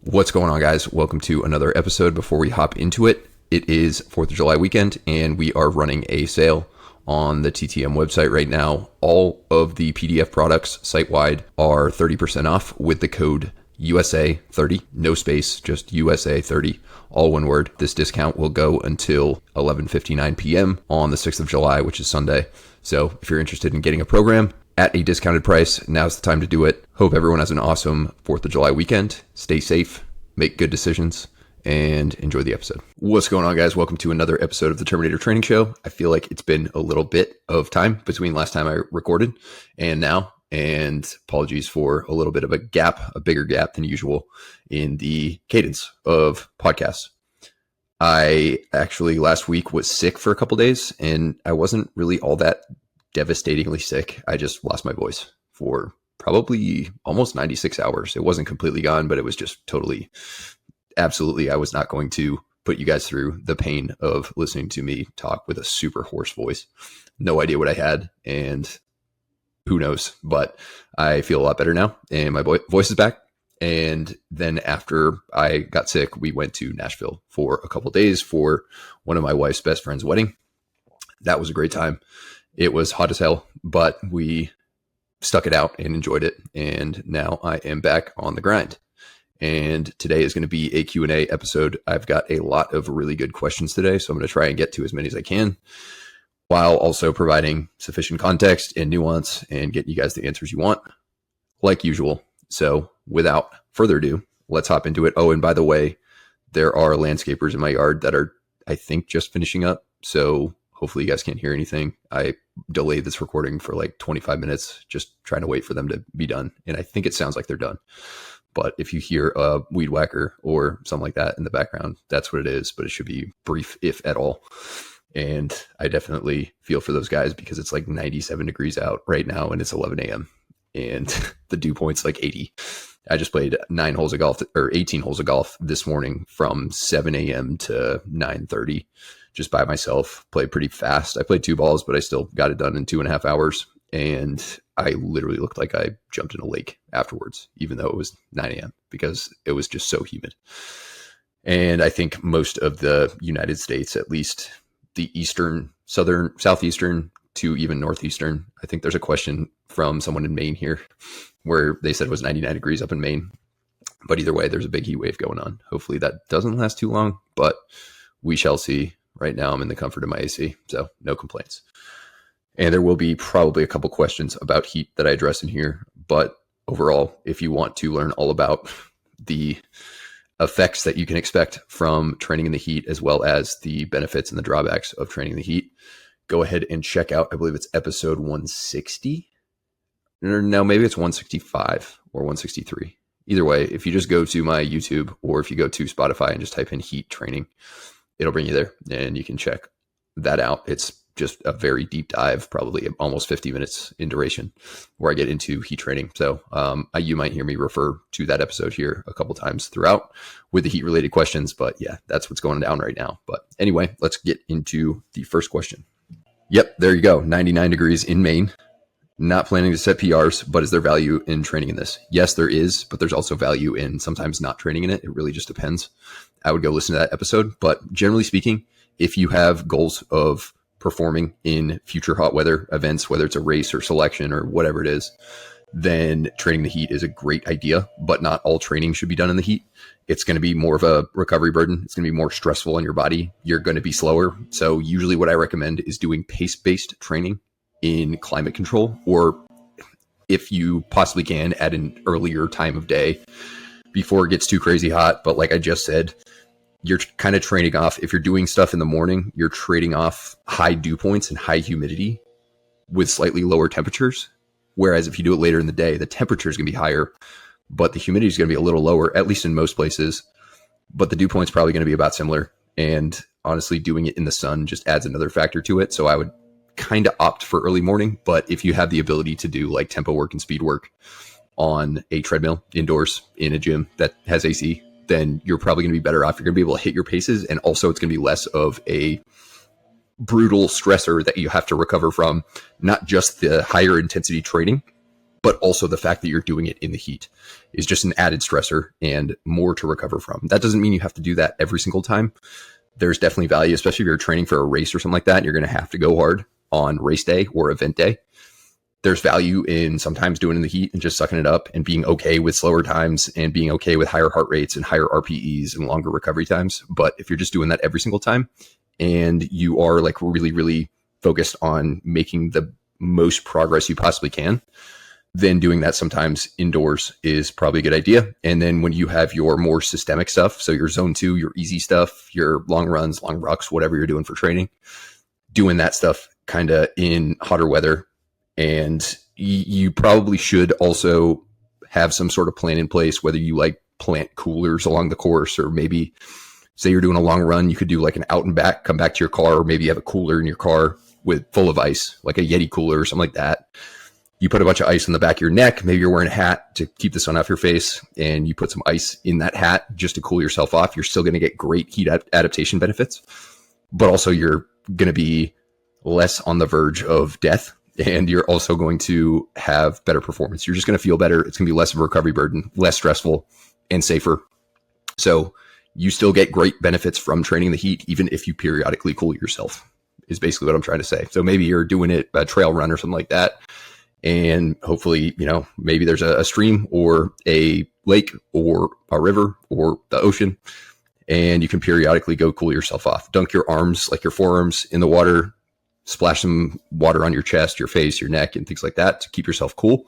What's going on, guys? Welcome to another episode. Before we hop into it, it is 4th of July weekend, and we are running a sale on the TTM website right now. All of the PDF products site-wide are 30% off with the code USA30, no space, just USA30, all one word. This discount will go until 11:59 p.m. on the 6th of July, which is Sunday. So if you're interested in getting a program at a discounted price, now's the time to do it. Hope everyone has an awesome 4th of July weekend. Stay safe, make good decisions, and enjoy the episode. What's going on, guys? Welcome to another episode of the Terminator Training Show. I feel like it's been a little bit of time between last time I recorded and now, and apologies for a little bit of a gap, a bigger gap than usual in the cadence of podcasts. I actually last week was sick for a couple days, and I wasn't really all that devastatingly sick. I just lost my voice for probably almost 96 hours. It wasn't completely gone, but it was just totally, absolutely. I was not going to put you guys through the pain of listening to me talk with a super hoarse voice. No idea what I had, and who knows, but I feel a lot better now, and my voice is back. And then after I got sick, we went to Nashville for a couple days for one of my wife's best friend's wedding. That was a great time. It was hot as hell, but we stuck it out and enjoyed it. And now I am back on the grind. And today is going to be a Q&A episode. I've got a lot of really good questions today, so I'm going to try and get to as many as I can, while also providing sufficient context and nuance and getting you guys the answers you want, like usual. So without further ado, let's hop into it. Oh, and by the way, there are landscapers in my yard that are, I think, just finishing up. So hopefully you guys can't hear anything. I delayed this recording for like 25 minutes, just trying to wait for them to be done. And I think it sounds like they're done. But if you hear a weed whacker or something like that in the background, that's what it is. But it should be brief, if at all. And I definitely feel for those guys because it's like 97 degrees out right now and it's 11 a.m. and the dew point's like 80. I just played 18 holes of golf this morning from 7 a.m. to 9:30. Just by myself, played pretty fast. I played 2 balls, but I still got it done in 2.5 hours. And I literally looked like I jumped in a lake afterwards, even though it was 9 a.m. because it was just so humid. And I think most of the United States, at least the eastern, southern, southeastern to even northeastern. I think there's a question from someone in Maine here where they said it was 99 degrees up in Maine. But either way, there's a big heat wave going on. Hopefully that doesn't last too long, but we shall see. Right now, I'm in the comfort of my AC, so no complaints. And there will be probably a couple questions about heat that I address in here. But overall, if you want to learn all about the effects that you can expect from training in the heat, as well as the benefits and the drawbacks of training in the heat, go ahead and check out, I believe it's episode 160. No, maybe it's 165 or 163. Either way, if you just go to my YouTube or if you go to Spotify and just type in heat training, it'll bring you there and you can check that out. It's just a very deep dive, probably almost 50 minutes in duration, where I get into heat training. So you might hear me refer to that episode here a couple times throughout with the heat related questions. But yeah, that's what's going down right now. But anyway, let's get into the first question. Yep, there you go. 99 degrees in Maine. Not planning to set PRs, but is there value in training in this? Yes, there is, but there's also value in sometimes not training in it. It really just depends. I would go listen to that episode. But generally speaking, if you have goals of performing in future hot weather events, whether it's a race or selection or whatever it is, then training the heat is a great idea, but not all training should be done in the heat. It's going to be more of a recovery burden. It's going to be more stressful on your body. You're going to be slower. So usually what I recommend is doing pace-based training in climate control, or if you possibly can at an earlier time of day before it gets too crazy hot. But like I just said, you're kind of trading off, if you're doing stuff in the morning, you're trading off high dew points and high humidity with slightly lower temperatures. Whereas if you do it later in the day, the temperature is going to be higher, but the humidity is going to be a little lower, at least in most places. But the dew point is probably going to be about similar. And honestly, doing it in the sun just adds another factor to it. So I would kind of opt for early morning. But if you have the ability to do like tempo work and speed work on a treadmill indoors in a gym that has AC, then you're probably going to be better off. You're going to be able to hit your paces. And also it's going to be less of a brutal stressor that you have to recover from, not just the higher intensity training, but also the fact that you're doing it in the heat is just an added stressor and more to recover from. That doesn't mean you have to do that every single time. There's definitely value, especially if you're training for a race or something like that, and you're going to have to go hard on race day or event day. There's value in sometimes doing it in the heat and just sucking it up and being okay with slower times and being okay with higher heart rates and higher RPEs and longer recovery times. But if you're just doing that every single time and you are like really, really focused on making the most progress you possibly can, then doing that sometimes indoors is probably a good idea. And then when you have your more systemic stuff, so your zone 2, your easy stuff, your long runs, long rucks, whatever you're doing for training, doing that stuff kind of in hotter weather. And you probably should also have some sort of plan in place, whether you like plant coolers along the course, or maybe say you're doing a long run, you could do like an out and back, come back to your car, or maybe you have a cooler in your car with full of ice, like a Yeti cooler or something like that. You put a bunch of ice on the back of your neck. Maybe you're wearing a hat to keep the sun off your face, and you put some ice in that hat just to cool yourself off. You're still going to get great heat adaptation benefits, but also you're going to be less on the verge of death, and you're also going to have better performance. You're just going to feel better. It's going to be less of a recovery burden, less stressful, and safer. So you still get great benefits from training the heat, even if you periodically cool yourself, is basically what I'm trying to say. So maybe you're doing it a trail run or something like that, and hopefully, maybe there's a stream or a lake or a river or the ocean, and you can periodically go cool yourself off. Dunk your arms, like your forearms, in the water, splash some water on your chest, your face, your neck, and things like that to keep yourself cool.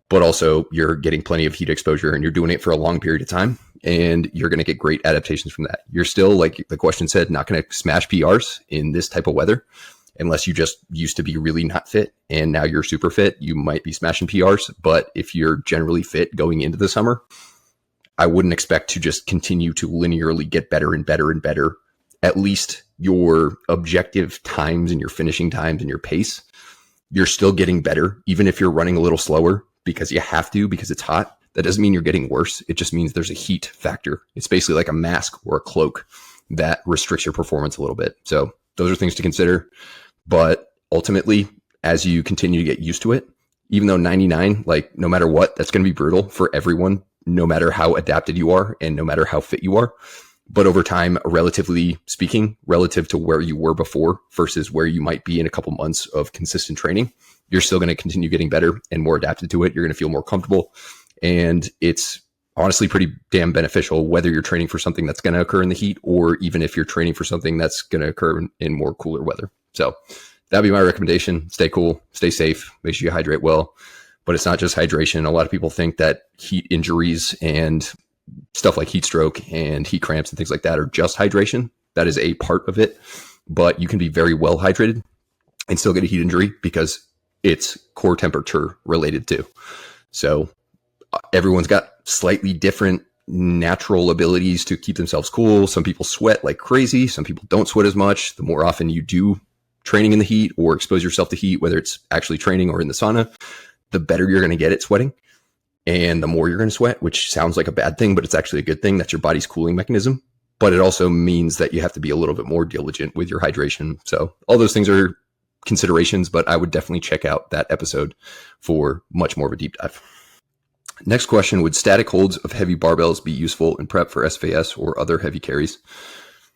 But also you're getting plenty of heat exposure, and you're doing it for a long period of time, and you're going to get great adaptations from that. You're still, like the question said, not going to smash PRs in this type of weather. Unless you just used to be really not fit and now you're super fit, you might be smashing PRs. But if you're generally fit going into the summer, I wouldn't expect to just continue to linearly get better and better and better. At least your objective times and your finishing times and your pace, you're still getting better, even if you're running a little slower because you have to, because it's hot. That doesn't mean you're getting worse. It just means there's a heat factor. It's basically like a mask or a cloak that restricts your performance a little bit. So those are things to consider. But ultimately, as you continue to get used to it, even though 99, like no matter what, that's going to be brutal for everyone, no matter how adapted you are and no matter how fit you are. But over time, relatively speaking, relative to where you were before versus where you might be in a couple months of consistent training, you're still going to continue getting better and more adapted to it. You're going to feel more comfortable. And it's honestly pretty damn beneficial, whether you're training for something that's going to occur in the heat, or even if you're training for something that's going to occur in more cooler weather. So that'd be my recommendation. Stay cool, stay safe, make sure you hydrate well. But it's not just hydration. A lot of people think that heat injuries and stuff like heat stroke and heat cramps and things like that are just hydration. That is a part of it, but you can be very well hydrated and still get a heat injury because it's core temperature related too. So everyone's got slightly different natural abilities to keep themselves cool. Some people sweat like crazy. Some people don't sweat as much. The more often you do training in the heat or expose yourself to heat, whether it's actually training or in the sauna, the better you're going to get at sweating. And the more you're going to sweat, which sounds like a bad thing, but it's actually a good thing. That's your body's cooling mechanism. But it also means that you have to be a little bit more diligent with your hydration. So all those things are considerations, but I would definitely check out that episode for much more of a deep dive. Next question, would static holds of heavy barbells be useful in prep for SFAS or other heavy carries?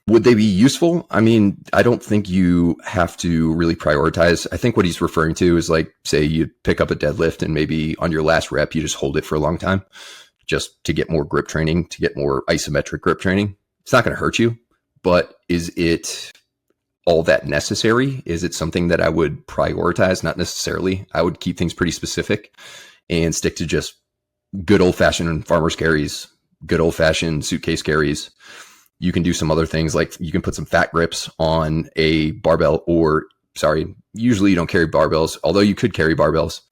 Would they be useful? I mean, I don't think you have to really prioritize. I think what he's referring to is like, say you pick up a deadlift and maybe on your last rep, you just hold it for a long time just to get more grip training, to get more isometric grip training. It's not going to hurt you, but is it all that necessary? Is it something that I would prioritize? Not necessarily. I would keep things pretty specific and stick to just good old fashioned farmer's carries, good old fashioned suitcase carries. You can do some other things, like you can put some fat grips on a barbell, usually you don't carry barbells, although you could carry barbells,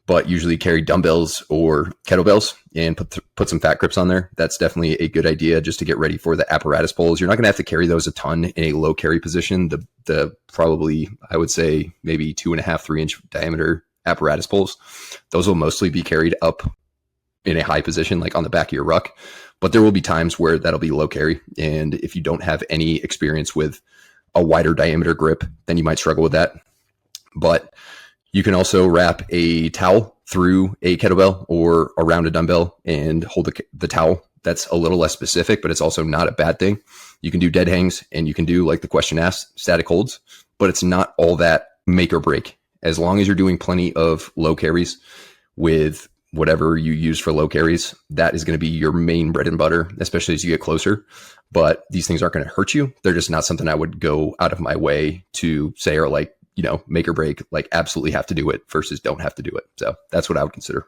but usually carry dumbbells or kettlebells and put some fat grips on there. That's definitely a good idea just to get ready for the apparatus pulls. You're not going to have to carry those a ton in a low carry position. The probably, I would say maybe 2.5, 3 inch diameter apparatus pulls. Those will mostly be carried up in a high position, like on the back of your ruck. But there will be times where that'll be low carry. And if you don't have any experience with a wider diameter grip, then you might struggle with that. But You can also wrap a towel through a kettlebell or around a dumbbell and hold the towel. That's a little less specific, but it's also not a bad thing. You can do dead hangs and you can do, like the question asked, static holds, but it's not all that make or break. As long as you're doing plenty of low carries with whatever you use for low carries, that is going to be your main bread and butter, especially as you get closer. But these things aren't going to hurt you. They're just not something I would go out of my way to say are like, make or break, like absolutely have to do it versus don't have to do it. So that's what I would consider.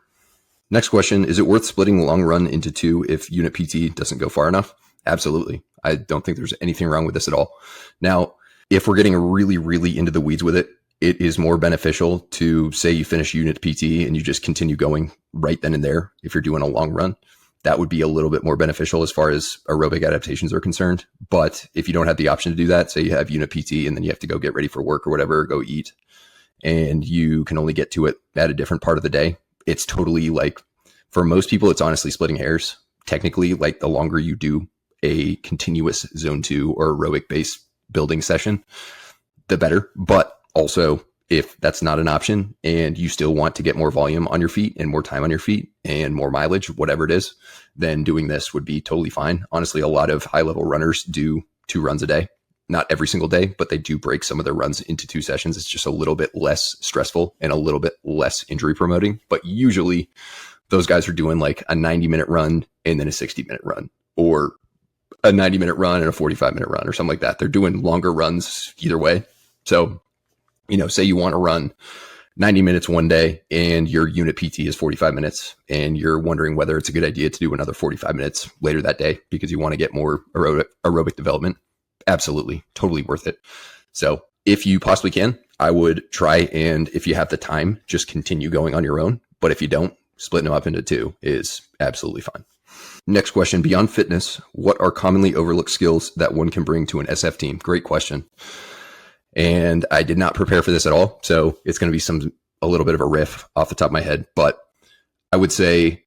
Next question, is it worth splitting the long run into two if unit PT doesn't go far enough? Absolutely. I don't think there's anything wrong with this at all. Now, if we're getting really, really into the weeds with it, it is more beneficial to say you finish unit PT and you just continue going right then and there. If you're doing a long run, that would be a little bit more beneficial as far as aerobic adaptations are concerned. But if you don't have the option to do that, say you have unit PT and then you have to go get ready for work or whatever, go eat, and you can only get to it at a different part of the day, it's totally like, for most people, it's honestly splitting hairs. Technically, like the longer you do a continuous zone 2 or aerobic based building session, the better. But also, if that's not an option and you still want to get more volume on your feet and more time on your feet and more mileage, whatever it is, then doing this would be totally fine. Honestly, a lot of high level runners do 2 runs a day. Not every single day, but they do break some of their runs into 2 sessions. It's just a little bit less stressful and a little bit less injury promoting. But usually those guys are doing like a 90-minute run and then a 60-minute run, or a 90-minute run and a 45-minute run or something like that. They're doing longer runs either way. So, say you want to run 90 minutes one day and your unit PT is 45 minutes and you're wondering whether it's a good idea to do another 45 minutes later that day because you want to get more aerobic development. Absolutely. Totally worth it. So if you possibly can, I would try, and if you have the time, just continue going on your own. But if you don't, splitting them up into 2 is absolutely fine. Next question, beyond fitness, what are commonly overlooked skills that one can bring to an SF team? Great question. And I did not prepare for this at all. So it's going to be a little bit of a riff off the top of my head, but I would say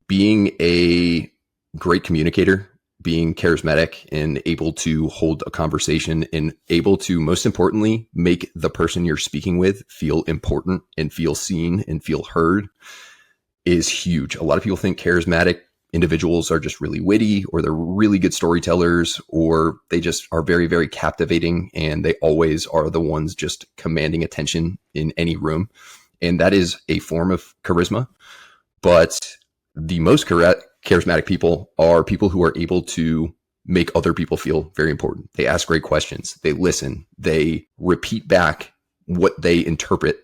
being a great communicator, being charismatic and able to hold a conversation and able to, most importantly, make the person you're speaking with feel important and feel seen and feel heard is huge. A lot of people think charismatic individuals are just really witty, or they're really good storytellers, or they just are very, very captivating, and they always are the ones just commanding attention in any room. And that is a form of charisma. But the most charismatic people are people who are able to make other people feel very important. They ask great questions. They listen. They repeat back what they interpret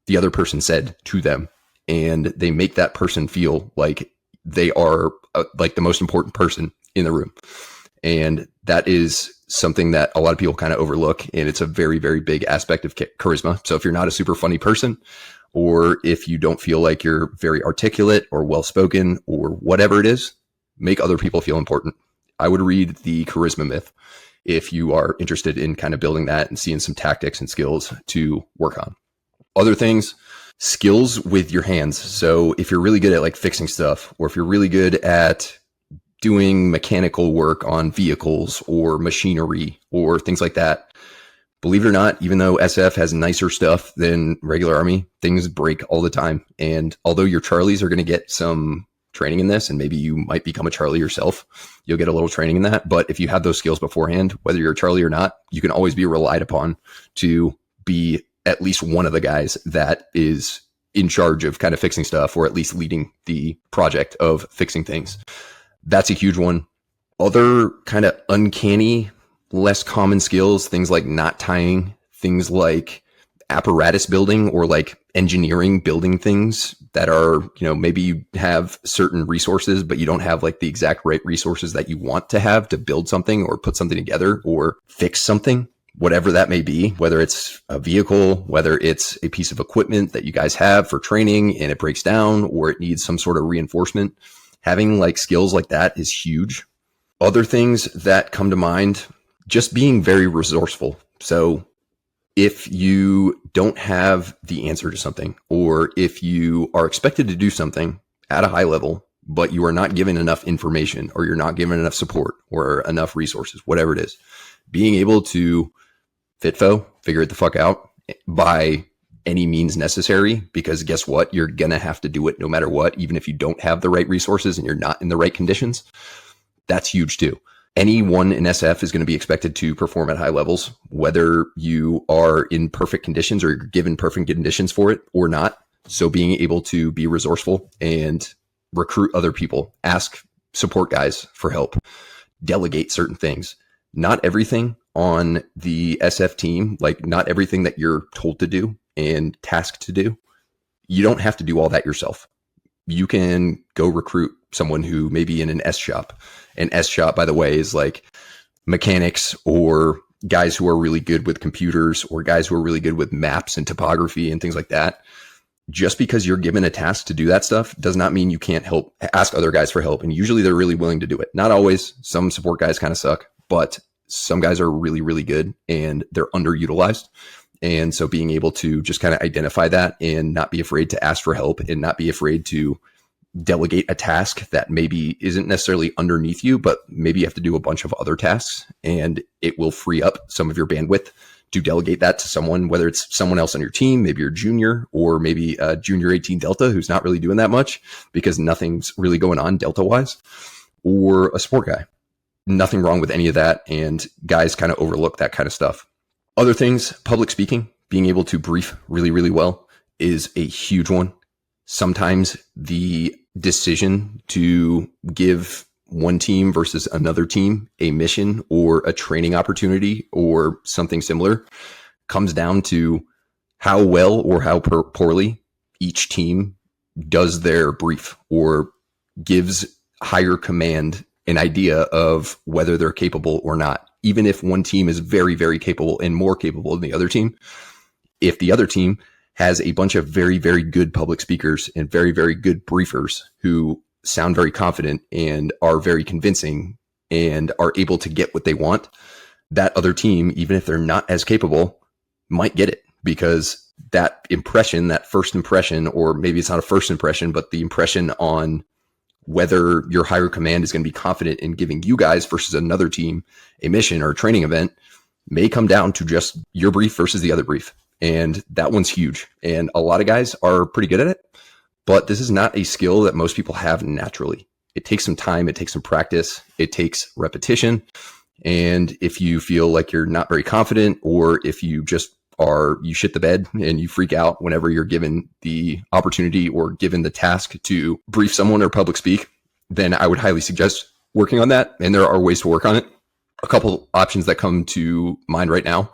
the other person said to them. And they make that person feel like they are like the most important person in the room. And that is something that a lot of people kind of overlook. And it's a very, very big aspect of charisma. So if you're not a super funny person, or if you don't feel like you're very articulate or well-spoken or whatever it is, make other people feel important. I would read the Charisma Myth if you are interested in kind of building that and seeing some tactics and skills to work on. Other things, skills with your hands. So if you're really good at like fixing stuff, or if you're really good at doing mechanical work on vehicles or machinery or things like that, believe it or not, even though SF has nicer stuff than regular Army, things break all the time. And although your Charlies are going to get some training in this, and maybe you might become a Charlie yourself, you'll get a little training in that. But if you have those skills beforehand, whether you're a Charlie or not, you can always be relied upon to be at least one of the guys that is in charge of kind of fixing stuff, or at least leading the project of fixing things. That's a huge one. Other kind of uncanny, less common skills, things like knot tying, things like apparatus building, or like engineering, building things that are, maybe you have certain resources, but you don't have like the exact right resources that you want to have to build something or put something together or fix something, whatever that may be, whether it's a vehicle, whether it's a piece of equipment that you guys have for training and it breaks down, or it needs some sort of reinforcement. Having like skills like that is huge. Other things that come to mind, just being very resourceful. So if you don't have the answer to something, or if you are expected to do something at a high level, but you are not given enough information, or you're not given enough support or enough resources, whatever it is, being able to figure it the fuck out by any means necessary, because guess what? You're going to have to do it no matter what, even if you don't have the right resources and you're not in the right conditions. That's huge too. Anyone in SF is going to be expected to perform at high levels, whether you are in perfect conditions or you're given perfect conditions for it or not. So being able to be resourceful and recruit other people, ask support guys for help, delegate certain things. Not everything on the SF team, like not everything that you're told to do and tasked to do, you don't have to do all that yourself. You can go recruit someone who may be in an S shop. An S shop, by the way, is like mechanics or guys who are really good with computers or guys who are really good with maps and topography and things like that. Just because you're given a task to do that stuff does not mean you can't ask other guys for help. And usually they're really willing to do it. Not always. Some support guys kind of suck, but some guys are really, really good and they're underutilized. And so being able to just kind of identify that and not be afraid to ask for help and not be afraid to delegate a task that maybe isn't necessarily underneath you, but maybe you have to do a bunch of other tasks, and it will free up some of your bandwidth to delegate that to someone, whether it's someone else on your team, maybe your junior, or maybe a junior 18 Delta who's not really doing that much because nothing's really going on Delta wise, or a support guy. Nothing wrong with any of that. And guys kind of overlook that kind of stuff. Other things, public speaking, being able to brief really, really well is a huge one. Sometimes the decision to give one team versus another team a mission or a training opportunity or something similar comes down to how well or how poorly each team does their brief or gives higher command an idea of whether they're capable or not. Even if one team is very, very capable and more capable than the other team, if the other team has a bunch of very, very good public speakers and very, very good briefers who sound very confident and are very convincing and are able to get what they want, that other team, even if they're not as capable, might get it, because that impression, that first impression, or maybe it's not a first impression, but the impression on whether your higher command is going to be confident in giving you guys versus another team a mission or a training event may come down to just your brief versus the other brief. And that one's huge. And a lot of guys are pretty good at it, but this is not a skill that most people have naturally. It takes some time. It takes some practice. It takes repetition. And if you feel like you're not very confident, or if you just you shit the bed and you freak out whenever you're given the opportunity or given the task to brief someone or public speak, then I would highly suggest working on that. And there are ways to work on it. A couple options that come to mind right now.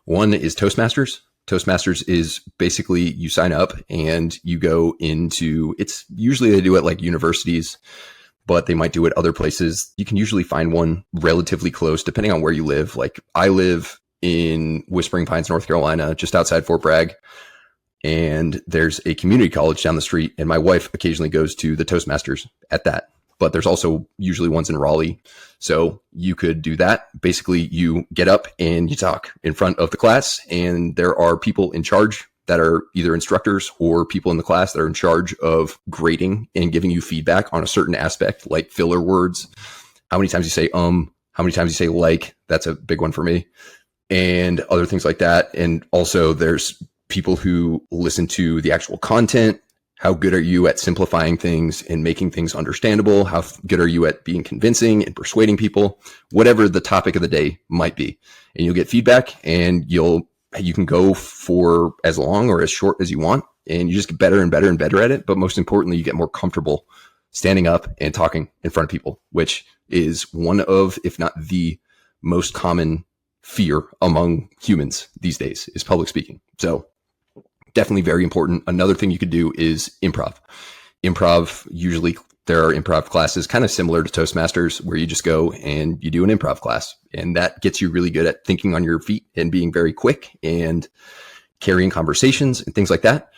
One is Toastmasters. Toastmasters is basically you sign up and you go into, it's usually they do it like universities, but they might do it other places. You can usually find one relatively close depending on where you live. Like I live in Whispering Pines, North Carolina, just outside Fort Bragg. And there's a community college down the street. And my wife occasionally goes to the Toastmasters at that. But there's also usually ones in Raleigh. So you could do that. Basically, you get up and you talk in front of the class. And there are people in charge that are either instructors or people in the class that are in charge of grading and giving you feedback on a certain aspect, like filler words, how many times you say how many times you say like. That's a big one for me. And other things like that. And also there's people who listen to the actual content. How good are you at simplifying things and making things understandable? How good are you at being convincing and persuading people? Whatever the topic of the day might be. And you'll get feedback, and you can go for as long or as short as you want, and you just get better and better and better at it. But most importantly, you get more comfortable standing up and talking in front of people, which is one of, if not the most common fear among humans these days, is public speaking. So definitely very important. Another thing you could do is improv. Improv, usually there are improv classes kind of similar to Toastmasters where you just go and you do an improv class, and that gets you really good at thinking on your feet and being very quick and carrying conversations and things like that.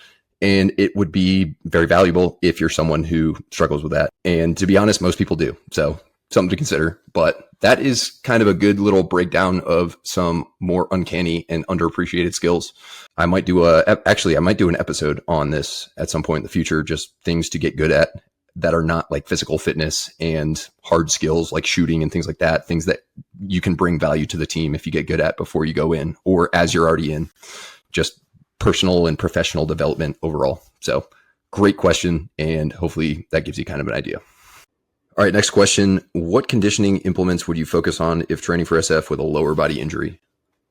And it would be very valuable if you're someone who struggles with that. And to be honest, most people do. So something to consider. But that is kind of a good little breakdown of some more uncanny and underappreciated skills. I might do an episode on this at some point in the future, just things to get good at that are not like physical fitness and hard skills like shooting and things like that, things that you can bring value to the team if you get good at before you go in or as you're already in. Just personal and professional development overall. So great question. And hopefully that gives you kind of an idea. All right, next question. What conditioning implements would you focus on if training for SF with a lower body injury?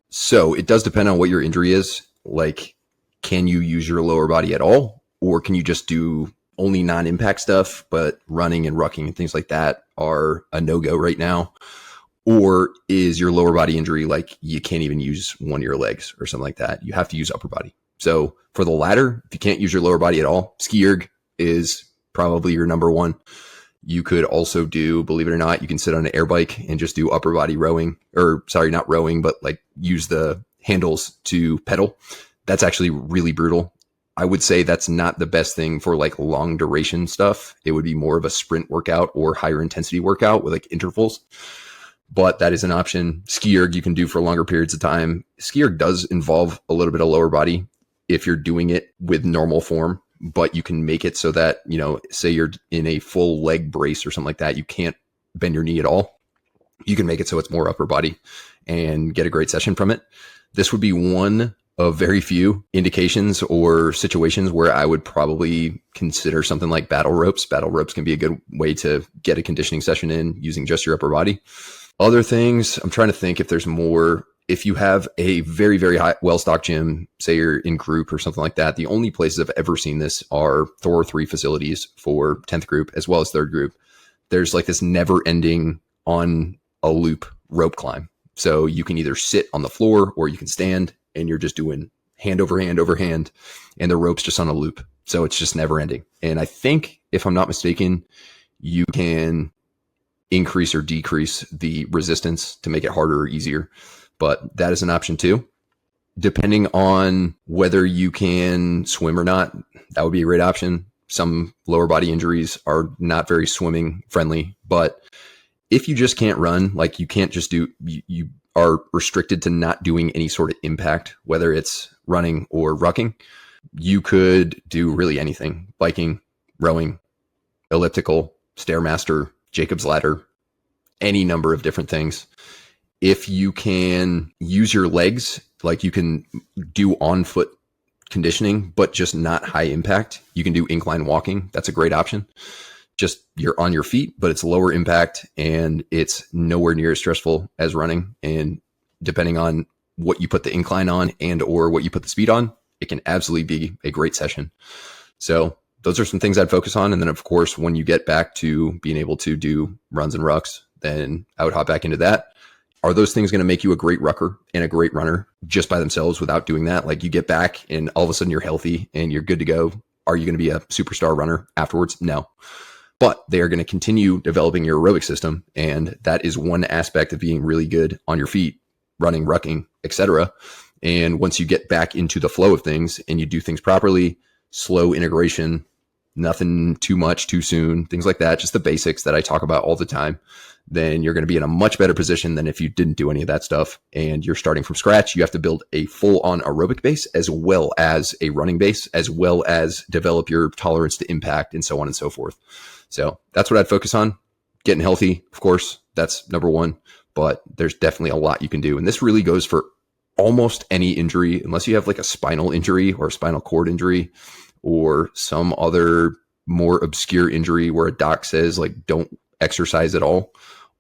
So it does depend on what your injury is. Like, can you use your lower body at all? Or can you just do only non-impact stuff, but running and rucking and things like that are a no-go right now? Or is your lower body injury like you can't even use one of your legs or something like that? You have to use upper body. So for the latter, if you can't use your lower body at all, ski erg is probably your number one. You could also do, believe it or not, you can sit on an air bike and just do upper body rowing, or sorry, not rowing, but like use the handles to pedal. That's actually really brutal. I would say that's not the best thing for like long duration stuff. It would be more of a sprint workout or higher intensity workout with like intervals, but that is an option. Ski erg you can do for longer periods of time. Ski erg does involve a little bit of lower body if you're doing it with normal form, but you can make it so that, you know, say you're in a full leg brace or something like that, you can't bend your knee at all. You can make it so it's more upper body and get a great session from it. This would be one of very few indications or situations where I would probably consider something like battle ropes. Battle ropes can be a good way to get a conditioning session in using just your upper body. Other things, I'm trying to think if there's more. If you have a very, very high, well-stocked gym, say you're in group or something like that, the only places I've ever seen this are Thor 3 facilities for 10th group as well as 3rd group. There's like this never-ending on a loop rope climb. So you can either sit on the floor or you can stand and you're just doing hand over hand over hand and the rope's just on a loop. So it's just never ending. And I think, if I'm not mistaken, you can increase or decrease the resistance to make it harder or easier. But that is an option too. Depending on whether you can swim or not, that would be a great option. Some lower body injuries are not very swimming friendly, but if you just can't run, like you can't just do, you are restricted to not doing any sort of impact, whether it's running or rucking, you could do really anything: biking, rowing, elliptical, Stairmaster, Jacob's ladder, any number of different things. If you can use your legs, like you can do on foot conditioning, but just not high impact, you can do incline walking. That's a great option. Just you're on your feet, but it's lower impact and it's nowhere near as stressful as running. And depending on what you put the incline on and or what you put the speed on, it can absolutely be a great session. So those are some things I'd focus on. And then of course, when you get back to being able to do runs and rucks, then I would hop back into that. Are those things going to make you a great rucker and a great runner just by themselves without doing that? Like you get back and all of a sudden you're healthy and you're good to go. Are you going to be a superstar runner afterwards? No. But they are going to continue developing your aerobic system. And that is one aspect of being really good on your feet, running, rucking, etc. And once you get back into the flow of things and you do things properly, slow integration, nothing too much too soon, things like that, just the basics that I talk about all the time, then you're going to be in a much better position than if you didn't do any of that stuff and you're starting from scratch. You have to build a full-on aerobic base as well as a running base, as well as develop your tolerance to impact and so on and so forth. So that's what I'd focus on. Getting healthy, of course, that's number one, but there's definitely a lot you can do. And this really goes for almost any injury, unless you have like a spinal injury or a spinal cord injury or some other more obscure injury where a doc says like, don't exercise at all.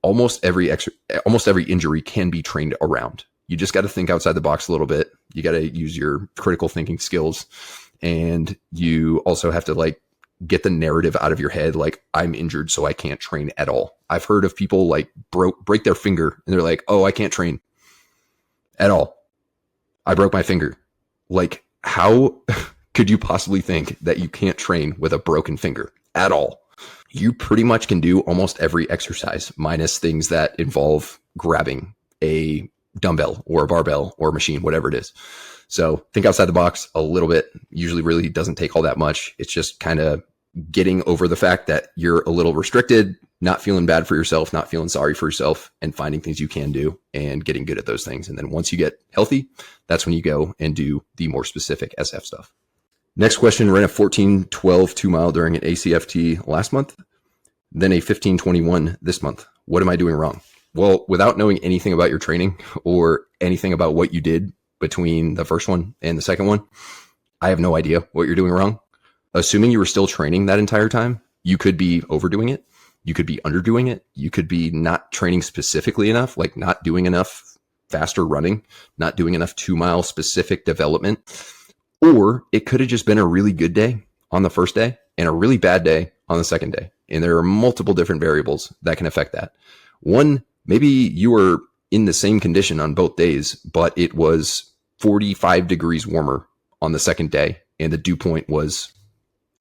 Almost every injury can be trained around. You just got to think outside the box a little bit. You got to use your critical thinking skills. And you also have to like get the narrative out of your head. Like, I'm injured, so I can't train at all. I've heard of people like break their finger and they're like, oh, I can't train at all. I broke my finger. Like, how could you possibly think that you can't train with a broken finger at all? You pretty much can do almost every exercise minus things that involve grabbing a dumbbell or a barbell or a machine, whatever it is. So think outside the box a little bit. Usually really doesn't take all that much. It's just kind of getting over the fact that you're a little restricted, not feeling bad for yourself, not feeling sorry for yourself, and finding things you can do and getting good at those things. And then once you get healthy, that's when you go and do the more specific SF stuff. Next question, ran a 14:12 2-mile during an ACFT last month, then a 15:21 this month. What am I doing wrong? Well, without knowing anything about your training or anything about what you did between the first one and the second one, I have no idea what you're doing wrong. Assuming you were still training that entire time, you could be overdoing it. You could be underdoing it. You could be not training specifically enough, like not doing enough faster running, not doing enough 2-mile specific development. Or it could have just been a really good day on the first day and a really bad day on the second day. And there are multiple different variables that can affect that. One, maybe you were in the same condition on both days, but it was 45 degrees warmer on the second day and the dew point was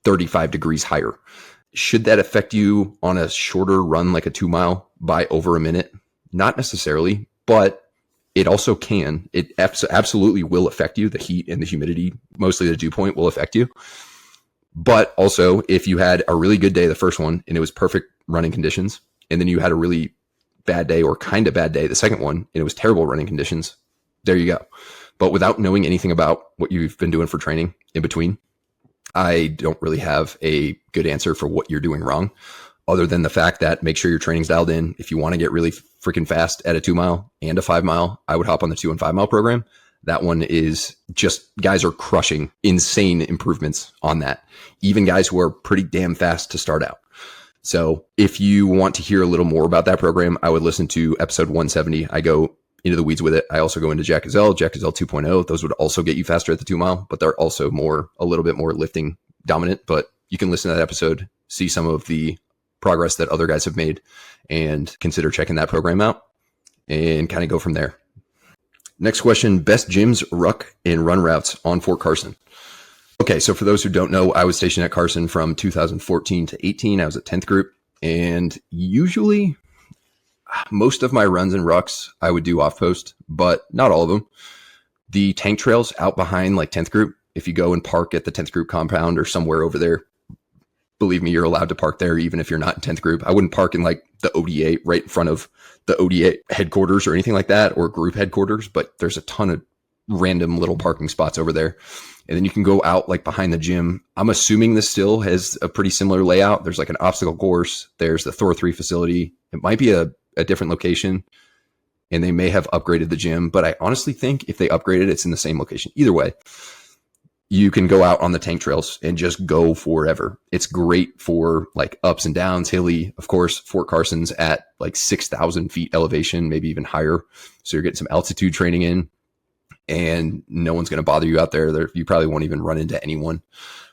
35 degrees higher. Should that affect you on a shorter run, like a 2-mile, by over a minute? Not necessarily, but it also can. It absolutely will affect you. The heat and the humidity, mostly the dew point, will affect you. But also, if you had a really good day, the first one, and it was perfect running conditions, and then you had a really bad day or kind of bad day, the second one, and it was terrible running conditions, there you go. But without knowing anything about what you've been doing for training in between, I don't really have a good answer for what you're doing wrong, other than the fact that make sure your training's dialed in. If you want to get really freaking fast at a 2-mile and a 5-mile, I would hop on the 2 and 5-mile program. That one is just, guys are crushing insane improvements on that. Even guys who are pretty damn fast to start out. So if you want to hear a little more about that program, I would listen to episode 170. I go into the weeds with it. I also go into Jack Gazelle 2.0. Those would also get you faster at the 2-mile, but they're also a little bit more lifting dominant. But you can listen to that episode, see some of the progress that other guys have made, and consider checking that program out and kind of go from there. Next question, best gyms, ruck, and run routes on Fort Carson. Okay, so for those who don't know, I was stationed at Carson from 2014 to 18. I was at 10th group, and usually most of my runs and rucks I would do off post, but not all of them. The tank trails out behind like 10th group, if you go and park at the 10th group compound or somewhere over there, believe me, you're allowed to park there even if you're not in 10th group. I wouldn't park in like the ODA right in front of the ODA headquarters or anything like that, or group headquarters, but there's a ton of random little parking spots over there. And then you can go out like behind the gym. I'm assuming this still has a pretty similar layout. There's like an obstacle course. There's the Thor 3 facility. It might be a different location, and they may have upgraded the gym, but I honestly think if they upgraded, it's in the same location. Either way, you can go out on the tank trails and just go forever. It's great for like ups and downs, hilly. Of course, Fort Carson's at like 6,000 feet elevation, maybe even higher. So you're getting some altitude training in, and no one's going to bother you out there. You probably won't even run into anyone,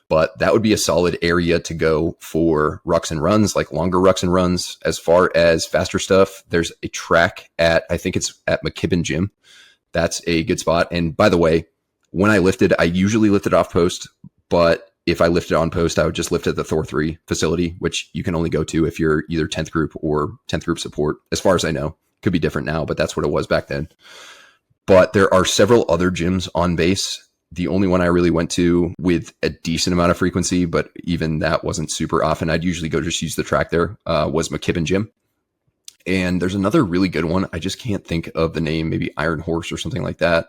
but that would be a solid area to go for rucks and runs, like longer rucks and runs. As far as faster stuff, there's a track I think it's at McKibben Gym. That's a good spot. And by the way, when I lifted, I usually lifted off post, but if I lifted on post, I would just lift at the Thor 3 facility, which you can only go to if you're either 10th group or 10th group support. As far as I know, could be different now, but that's what it was back then. But there are several other gyms on base. The only one I really went to with a decent amount of frequency, but even that wasn't super often, I'd usually go just use the track there, was McKibben Gym. And there's another really good one. I just can't think of the name, maybe Iron Horse or something like that.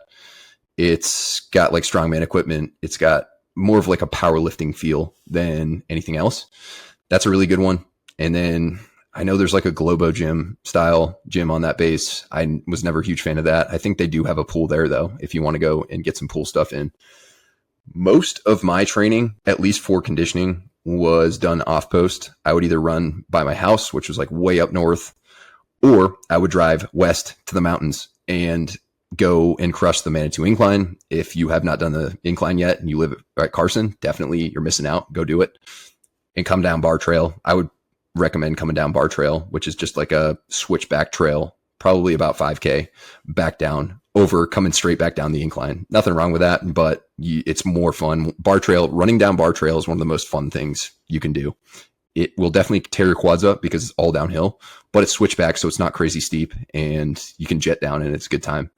It's got like strongman equipment. It's got more of like a powerlifting feel than anything else. That's a really good one. And then I know there's like a Globo gym style gym on that base. I was never a huge fan of that. I think they do have a pool there though, if you want to go and get some pool stuff in. Most of my training, at least for conditioning, was done off post. I would either run by my house, which was like way up north, or I would drive west to the mountains and go and crush the Manitou Incline. If you have not done the incline yet and you live at Carson, definitely you're missing out. Go do it. And come down Bar Trail. I would recommend coming down Bar Trail, which is just like a switchback trail, probably about 5K back down, coming straight back down the incline. Nothing wrong with that, but it's more fun. Bar Trail, running down Bar Trail is one of the most fun things you can do. It will definitely tear your quads up because it's all downhill, but it's switchback, so it's not crazy steep, and you can jet down, and it's a good time.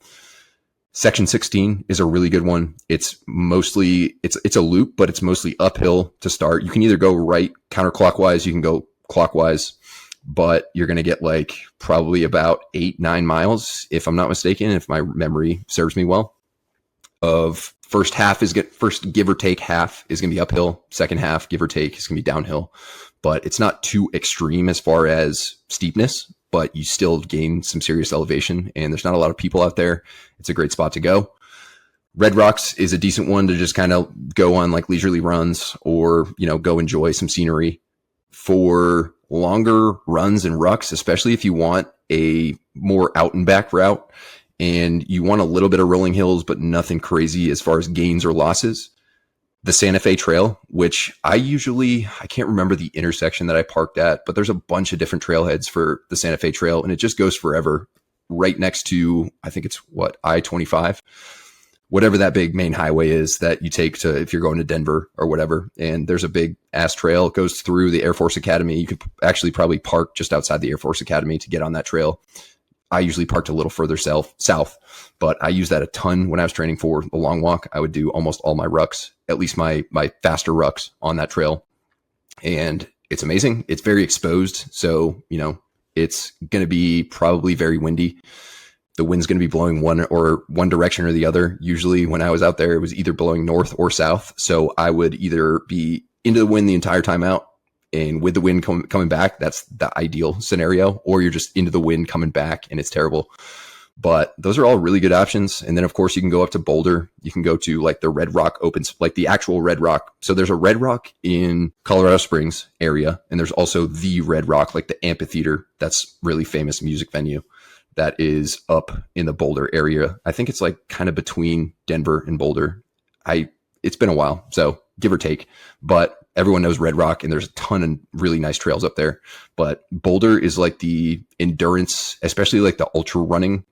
Section 16 is a really good one. It's mostly, it's a loop, but it's mostly uphill to start. You can either go right counterclockwise, you can go clockwise, but you're going to get like probably about 8-9 miles, if I'm not mistaken, if my memory serves me well. First give or take half is going to be uphill. Second half, give or take, is going to be downhill, but it's not too extreme as far as steepness, but you still gain some serious elevation, and there's not a lot of people out there. It's a great spot to go. Red Rocks is a decent one to just kind of go on like leisurely runs or, go enjoy some scenery. For longer runs and rucks, especially if you want a more out and back route and you want a little bit of rolling hills, but nothing crazy as far as gains or losses, the Santa Fe Trail, which I can't remember the intersection that I parked at, but there's a bunch of different trailheads for the Santa Fe Trail and it just goes forever right next to, I think it's I-25. Whatever that big main highway is that you take to, if you're going to Denver or whatever, and there's a big ass trail. It goes through the Air Force Academy. You could actually probably park just outside the Air Force Academy to get on that trail. I usually parked a little further south, but I use that a ton when I was training for the long walk. I would do almost all my rucks, at least my faster rucks on that trail. And it's amazing. It's very exposed. So, it's going to be probably very windy. The wind's going to be blowing one direction or the other. Usually when I was out there, it was either blowing north or south. So I would either be into the wind the entire time out and with the wind coming back, that's the ideal scenario, or you're just into the wind coming back and it's terrible. But those are all really good options. And then of course you can go up to Boulder. You can go to like the Red Rock opens, like the actual Red Rock. So there's a Red Rock in Colorado Springs area. And there's also the Red Rock, like the amphitheater. That's really famous music venue that is up in the Boulder area. I think it's like kind of between Denver and Boulder. It's been a while, so give or take, but everyone knows Red Rock and there's a ton of really nice trails up there. But Boulder is like the endurance, especially like the ultra running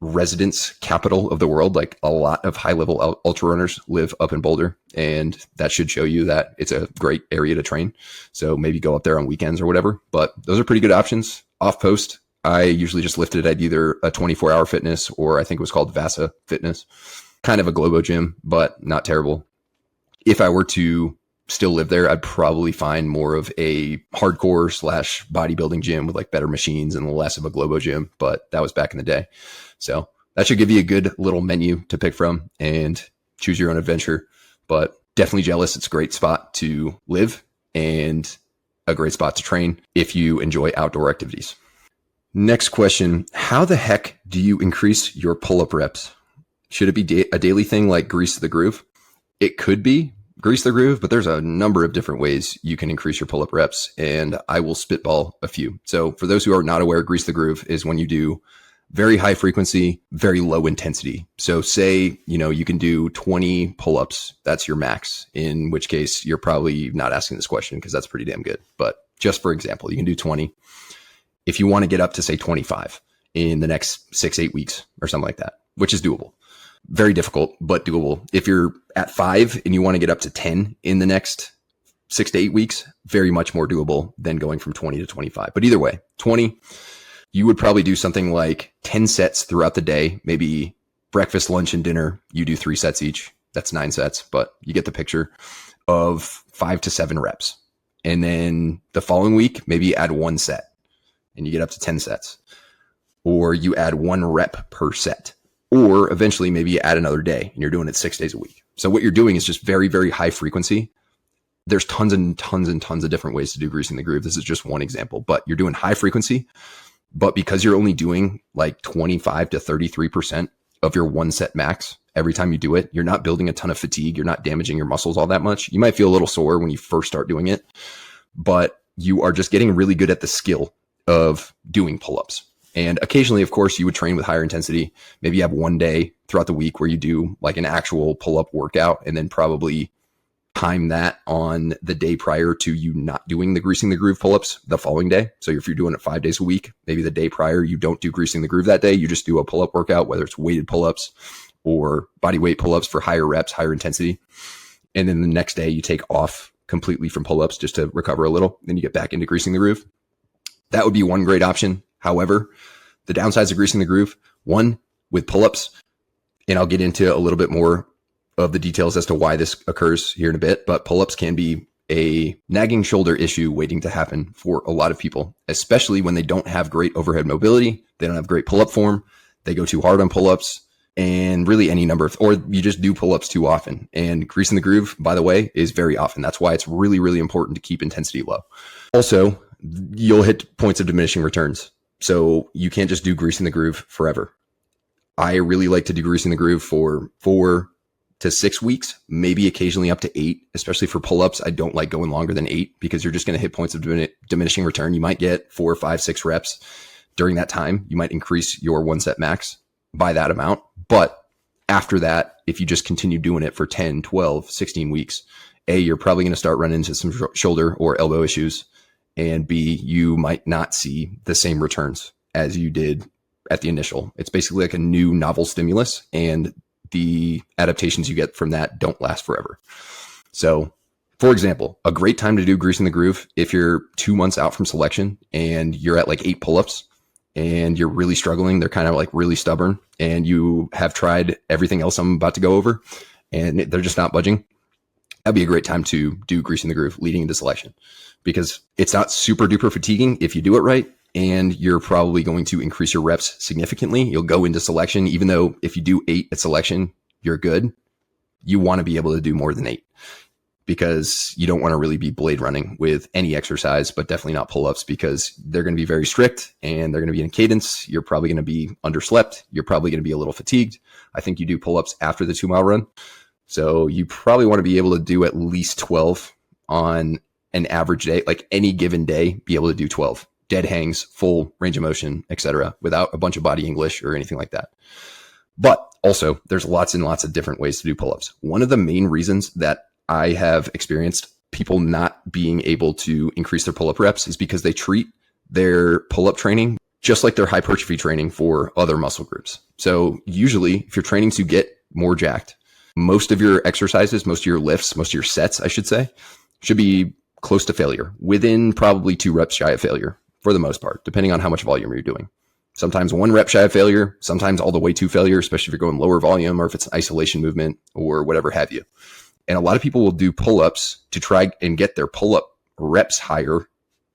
residence capital of the world. Like a lot of high level ultra runners live up in Boulder, and that should show you that it's a great area to train. So maybe go up there on weekends or whatever, but those are pretty good options. Off post, I usually just lifted at either a 24-hour fitness or I think it was called Vasa Fitness, kind of a Globo gym, but not terrible. If I were to still live there, I'd probably find more of a hardcore / bodybuilding gym with like better machines and less of a Globo gym, but that was back in the day. So that should give you a good little menu to pick from and choose your own adventure, but definitely jealous. It's a great spot to live and a great spot to train if you enjoy outdoor activities. Next question. How the heck do you increase your pull-up reps? Should it be a daily thing like grease the groove? It could be grease the groove, but there's a number of different ways you can increase your pull-up reps, and I will spitball a few. So for those who are not aware, grease the groove is when you do very high frequency, very low intensity. So say, you can do 20 pull-ups. That's your max, in which case you're probably not asking this question because that's pretty damn good. But just for example, you can do 20. If you want to get up to say 25 in the next 6-8 weeks or something like that, which is doable. Very difficult, but doable. If you're at 5 and you want to get up to 10 in the next 6 to 8 weeks, very much more doable than going from 20 to 25. But either way, 20, you would probably do something like 10 sets throughout the day, maybe breakfast, lunch, and dinner. You do 3 sets each. That's 9 sets, but you get the picture of 5 to 7 reps. And then the following week, maybe add 1 set and you get up to 10 sets, or you add 1 rep per set. Or eventually maybe you add another day and you're doing it 6 days a week. So what you're doing is just very, very high frequency. There's tons and tons and tons of different ways to do greasing the groove. This is just one example, but you're doing high frequency, but because you're only doing like 25 to 33% of your 1 set max every time you do it, you're not building a ton of fatigue. You're not damaging your muscles all that much. You might feel a little sore when you first start doing it, but you are just getting really good at the skill of doing pull-ups. And occasionally, of course, you would train with higher intensity. Maybe you have 1 day throughout the week where you do like an actual pull-up workout and then probably time that on the day prior to you not doing the greasing the groove pull-ups the following day. So if you're doing it 5 days a week, maybe the day prior, you don't do greasing the groove that day. You just do a pull-up workout, whether it's weighted pull-ups or body weight pull-ups for higher reps, higher intensity. And then the next day you take off completely from pull-ups just to recover a little. Then you get back into greasing the groove. That would be one great option. However, the downsides of greasing the groove, one, with pull-ups, and I'll get into a little bit more of the details as to why this occurs here in a bit, but pull-ups can be a nagging shoulder issue waiting to happen for a lot of people, especially when they don't have great overhead mobility, they don't have great pull-up form, they go too hard on pull-ups, and really any number of, or you just do pull-ups too often. And greasing the groove, by the way, is very often. That's why it's really, really important to keep intensity low. Also, you'll hit points of diminishing returns. So you can't just do greasing the groove forever. I really like to do greasing the groove for 4 to 6 weeks, maybe occasionally up to 8, especially for pull-ups. I don't like going longer than 8 because you're just going to hit points of diminishing return. You might get 4, 5, 6 reps during that time. You might increase your 1 set max by that amount. But after that, if you just continue doing it for 10, 12, 16 weeks, A, you're probably going to start running into some shoulder or elbow issues. And B, you might not see the same returns as you did at the initial. It's basically like a new novel stimulus, and the adaptations you get from that don't last forever. So, for example, a great time to do greasing the groove if you're 2 months out from selection and you're at like 8 pull-ups and you're really struggling, they're kind of like really stubborn, and you have tried everything else I'm about to go over and they're just not budging. That'd be a great time to do greasing the groove leading into selection, because it's not super duper fatiguing if you do it right. And you're probably going to increase your reps significantly. You'll go into selection, even though if you do 8 at selection, you're good. You want to be able to do more than 8, because you don't want to really be blade running with any exercise, but definitely not pull-ups, because they're going to be very strict and they're going to be in cadence. You're probably going to be underslept. You're probably going to be a little fatigued. I think you do pull-ups after the 2-mile run. So you probably want to be able to do at least 12 on an average day, like any given day, be able to do 12. Dead hangs, full range of motion, etc., without a bunch of body English or anything like that. But also, there's lots and lots of different ways to do pull-ups. One of the main reasons that I have experienced people not being able to increase their pull-up reps is because they treat their pull-up training just like their hypertrophy training for other muscle groups. So usually, if you're training to get more jacked, most of your exercises, most of your lifts, most of your sets, I should say, should be close to failure, within probably 2 reps shy of failure, for the most part, depending on how much volume you're doing. Sometimes 1 rep shy of failure, sometimes all the way to failure, especially if you're going lower volume or if it's an isolation movement or whatever have you. And a lot of people will do pull-ups to try and get their pull-up reps higher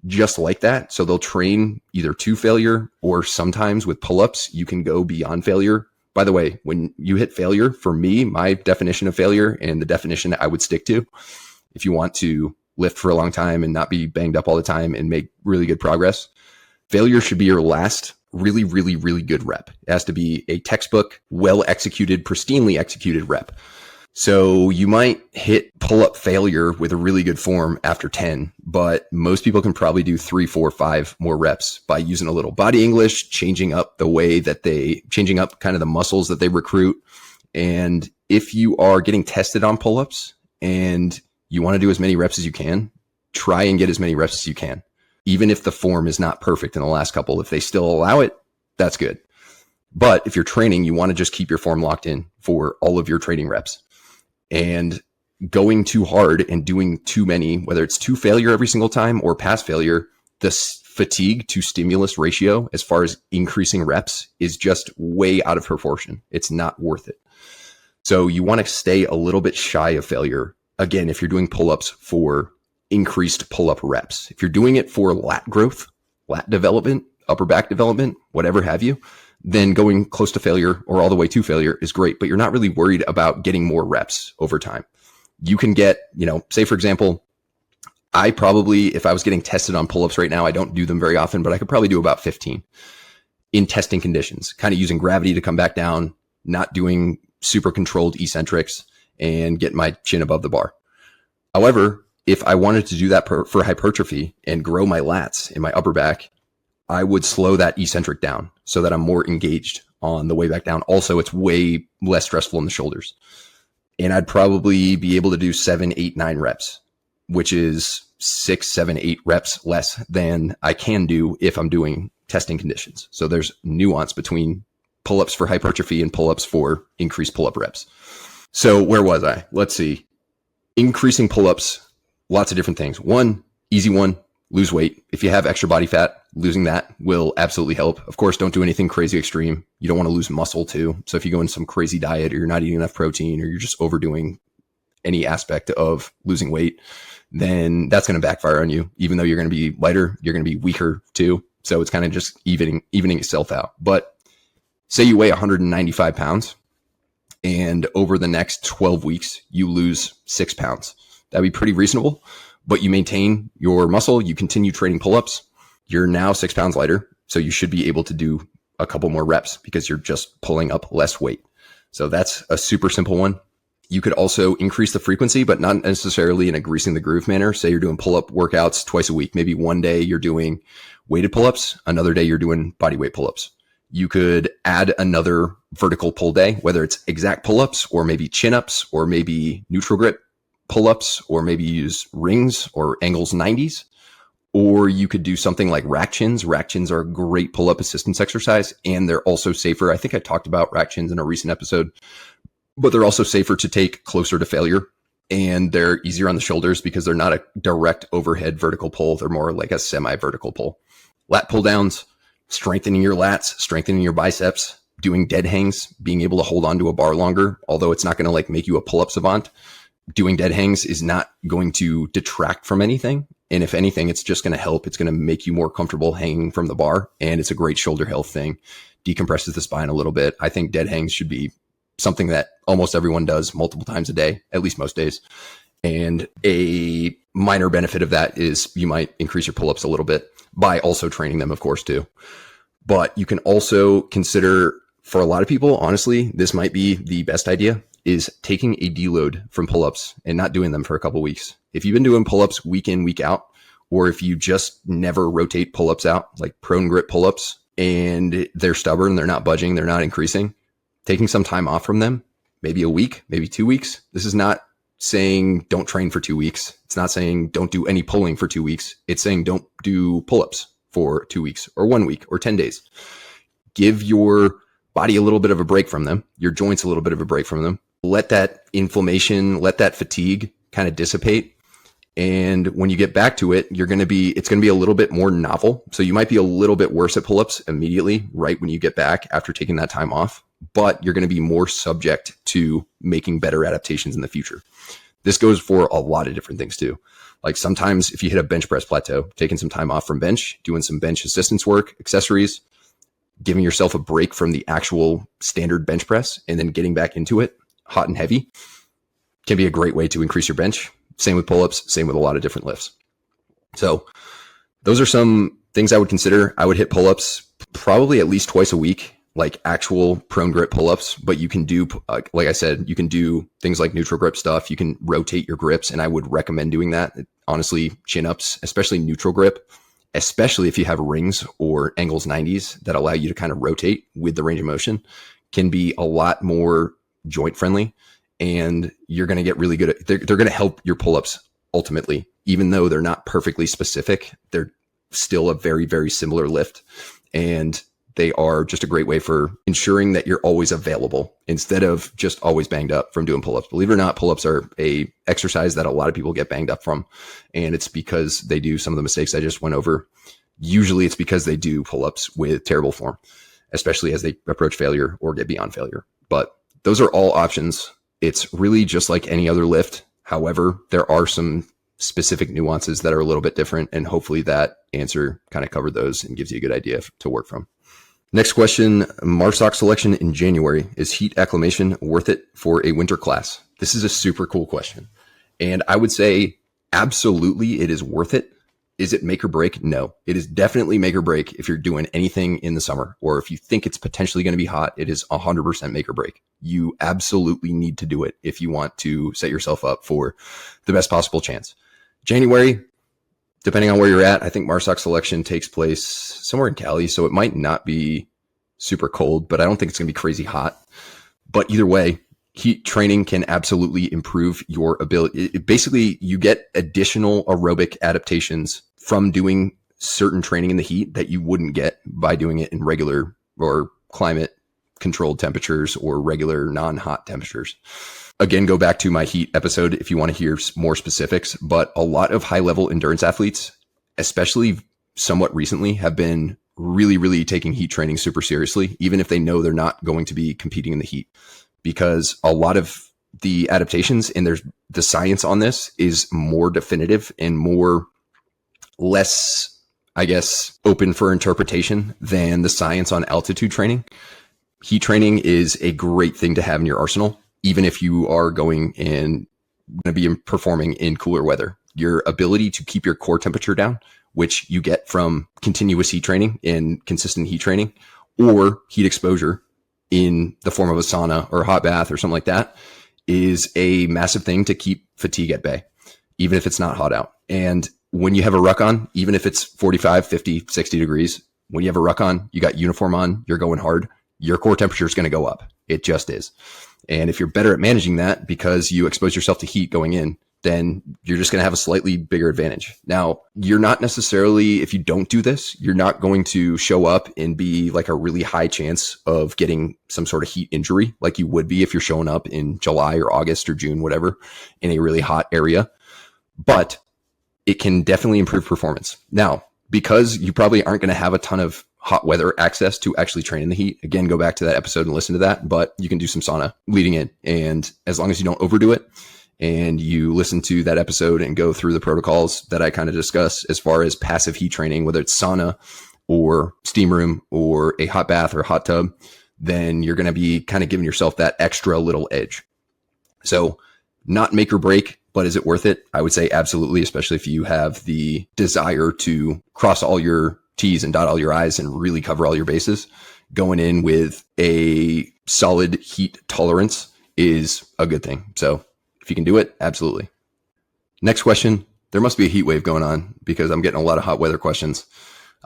just like that. So they'll train either to failure, or sometimes with pull-ups, you can go beyond failure. By the way, when you hit failure, for me, my definition of failure and the definition that I would stick to, if you want to lift for a long time and not be banged up all the time and make really good progress, failure should be your last really, really, really good rep. It has to be a textbook, well-executed, pristinely executed rep. So you might hit pull-up failure with a really good form after 10, but most people can probably do 3, 4, 5 more reps by using a little body English, changing up kind of the muscles that they recruit. And if you are getting tested on pull-ups and you want to do as many reps as you can, try and get as many reps as you can. Even if the form is not perfect in the last couple, if they still allow it, that's good. But if you're training, you want to just keep your form locked in for all of your training reps. And going too hard and doing too many, whether it's to failure every single time or past failure, the fatigue to stimulus ratio, as far as increasing reps, is just way out of proportion. It's not worth it. So you want to stay a little bit shy of failure. Again, if you're doing pull-ups for increased pull-up reps, if you're doing it for lat growth, lat development, upper back development, whatever have you, then going close to failure or all the way to failure is great, but you're not really worried about getting more reps over time. You can get, say for example, I probably, if I was getting tested on pull-ups right now, I don't do them very often, but I could probably do about 15 in testing conditions, kind of using gravity to come back down, not doing super controlled eccentrics, and get my chin above the bar. However, if I wanted to do that for hypertrophy and grow my lats in my upper back, I would slow that eccentric down so that I'm more engaged on the way back down. Also, it's way less stressful in the shoulders. And I'd probably be able to do 7, 8, 9 reps, which is 6, 7, 8 reps less than I can do if I'm doing testing conditions. So there's nuance between pull-ups for hypertrophy and pull-ups for increased pull-up reps. So where was I? Let's see. Increasing pull-ups, lots of different things. One, easy one, lose weight. If you have extra body fat, losing that will absolutely help. Of course, don't do anything crazy extreme. You don't want to lose muscle too. So if you go in some crazy diet, or you're not eating enough protein, or you're just overdoing any aspect of losing weight, then that's going to backfire on you. Even though you're going to be lighter, you're going to be weaker too. So it's kind of just evening itself out. But say you weigh 195 pounds and over the next 12 weeks, you lose 6 pounds. That'd be pretty reasonable, but you maintain your muscle, you continue training pull-ups. You're now 6 pounds lighter. So you should be able to do a couple more reps because you're just pulling up less weight. So that's a super simple one. You could also increase the frequency, but not necessarily in a greasing the groove manner. Say you're doing pull-up workouts twice a week. Maybe one day you're doing weighted pull-ups, another day you're doing body weight pull-ups. You could add another vertical pull day, whether it's exact pull-ups or maybe chin-ups or maybe neutral grip pull-ups, or maybe use rings or angles 90s. Or you could do something like rack chins. Rack chins are a great pull-up assistance exercise, and they're also safer. I think I talked about rack chins in a recent episode, but they're also safer to take closer to failure, and they're easier on the shoulders because they're not a direct overhead vertical pull. They're more like a semi-vertical pull. Lat pull downs, strengthening your lats, strengthening your biceps, doing dead hangs, being able to hold on to a bar longer, although it's not going to like make you a pull-up savant. Doing dead hangs is not going to detract from anything. And if anything, it's just going to help. It's going to make you more comfortable hanging from the bar. And it's a great shoulder health thing. Decompresses the spine a little bit. I think dead hangs should be something that almost everyone does multiple times a day, at least most days. And a minor benefit of that is you might increase your pull-ups a little bit by also training them, of course, too. But you can also consider, for a lot of people, honestly, this might be the best idea, is taking a deload from pull-ups and not doing them for a couple weeks. If you've been doing pull-ups week in, week out, or if you just never rotate pull-ups out, like prone grip pull-ups, and they're stubborn, they're not budging, they're not increasing, taking some time off from them, maybe a week, maybe 2 weeks. This is not saying don't train for 2 weeks. It's not saying don't do any pulling for 2 weeks. It's saying don't do pull-ups for 2 weeks or 1 week or 10 days. Give your body a little bit of a break from them, your joints a little bit of a break from them. Let that inflammation, let that fatigue kind of dissipate. And when you get back to it, it's going to be a little bit more novel. So you might be a little bit worse at pull-ups immediately, right when you get back after taking that time off, but you're going to be more subject to making better adaptations in the future. This goes for a lot of different things too. Like sometimes if you hit a bench press plateau, taking some time off from bench, doing some bench assistance work, accessories, giving yourself a break from the actual standard bench press and then getting back into it hot and heavy can be a great way to increase your bench. Same with pull-ups, same with a lot of different lifts. So those are some things I would consider. I would hit pull-ups probably at least twice a week, like actual prone grip pull-ups, but you can do, like I said, you can do things like neutral grip stuff. You can rotate your grips, and I would recommend doing that. Honestly, chin-ups, especially neutral grip, especially if you have rings or angles 90s that allow you to kind of rotate with the range of motion, can be a lot more joint friendly, and you're going to get really good at, they're going to help your pull-ups ultimately, even though they're not perfectly specific. They're still a very, very similar lift, and they are just a great way for ensuring that you're always available instead of just always banged up from doing pull-ups. Believe it or not, pull-ups are a exercise that a lot of people get banged up from, and it's because they do some of the mistakes I just went over. Usually it's because they do pull-ups with terrible form, especially as they approach failure or get beyond failure. But those are all options. It's really just like any other lift. However, there are some specific nuances that are a little bit different, and hopefully that answer kind of covered those and gives you a good idea to work from. Next question, MARSOC selection in January. Is heat acclimation worth it for a winter class? This is a super cool question. And I would say absolutely it is worth it. Is it make or break? No, it is definitely make or break if you're doing anything in the summer, or if you think it's potentially going to be hot, it is 100% make or break. You absolutely need to do it if you want to set yourself up for the best possible chance. January, depending on where you're at, I think MARSOC selection takes place somewhere in Cali, so it might not be super cold, but I don't think it's going to be crazy hot. But either way, heat training can absolutely improve your ability. Basically, you get additional aerobic adaptations from doing certain training in the heat that you wouldn't get by doing it in regular or climate controlled temperatures or regular non-hot temperatures. Again, go back to my heat episode if you want to hear more specifics, but a lot of high level endurance athletes, especially somewhat recently, have been really, really taking heat training super seriously, even if they know they're not going to be competing in the heat. Because a lot of the adaptations and the science on this is more definitive and less, I guess, open for interpretation than the science on altitude training. Heat training is a great thing to have in your arsenal, even if you are going to be performing in cooler weather. Your ability to keep your core temperature down, which you get from continuous heat training and consistent heat training, or heat exposure in the form of a sauna or a hot bath or something like that is a massive thing to keep fatigue at bay, even if it's not hot out. And when you have a ruck on, even if it's 45, 50, 60 degrees, when you have a ruck on, you got uniform on, you're going hard, your core temperature is going to go up. It just is. And if you're better at managing that because you expose yourself to heat going in, then you're just going to have a slightly bigger advantage. Now, you're not necessarily, if you don't do this, you're not going to show up and be like a really high chance of getting some sort of heat injury like you would be if you're showing up in July or August or June, whatever, in a really hot area. But it can definitely improve performance. Now, because you probably aren't going to have a ton of hot weather access to actually train in the heat, again, go back to that episode and listen to that, but you can do some sauna leading in. And as long as you don't overdo it, and you listen to that episode and go through the protocols that I kind of discuss as far as passive heat training, whether it's sauna or steam room or a hot bath or hot tub, then you're going to be kind of giving yourself that extra little edge. So not make or break, but is it worth it? I would say absolutely, especially if you have the desire to cross all your T's and dot all your I's and really cover all your bases. Going in with a solid heat tolerance is a good thing. So if you can do it, absolutely. Next question. There must be a heat wave going on because I'm getting a lot of hot weather questions.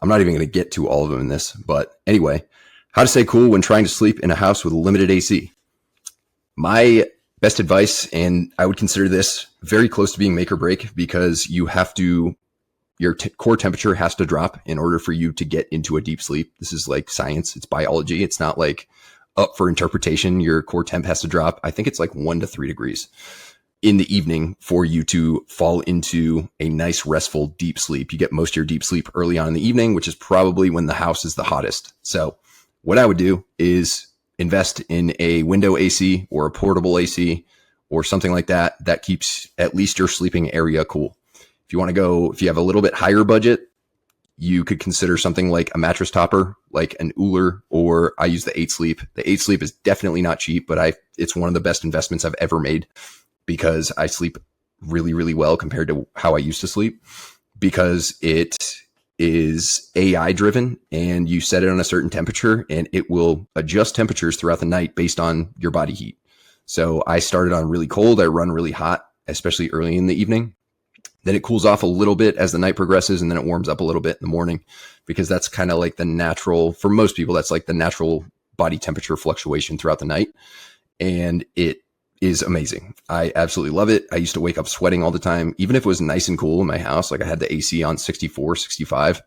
I'm not even going to get to all of them in this, but anyway, how to stay cool when trying to sleep in a house with limited AC. My best advice, and I would consider this very close to being make or break because you have to, your core temperature has to drop in order for you to get into a deep sleep. This is like science. It's biology. It's not like up for interpretation. Your core temp has to drop. I think it's like 1 to 3 degrees in the evening for you to fall into a nice, restful, deep sleep. You get most of your deep sleep early on in the evening, which is probably when the house is the hottest. So what I would do is invest in a window AC or a portable AC or something like that, that keeps at least your sleeping area cool. If you want to go, if you have a little bit higher budget, you could consider something like a mattress topper, like an Uller, or I use the 8 Sleep. The 8 Sleep is definitely not cheap, but it's one of the best investments I've ever made because I sleep really, really well compared to how I used to sleep because it is AI driven and you set it on a certain temperature and it will adjust temperatures throughout the night based on your body heat. So I started on really cold. I run really hot, especially early in the evening. Then it cools off a little bit as the night progresses and then it warms up a little bit in the morning because that's kind of like the natural, for most people, that's like the natural body temperature fluctuation throughout the night. And it is amazing. I absolutely love it. I used to wake up sweating all the time, even if it was nice and cool in my house. Like I had the AC on 64, 65,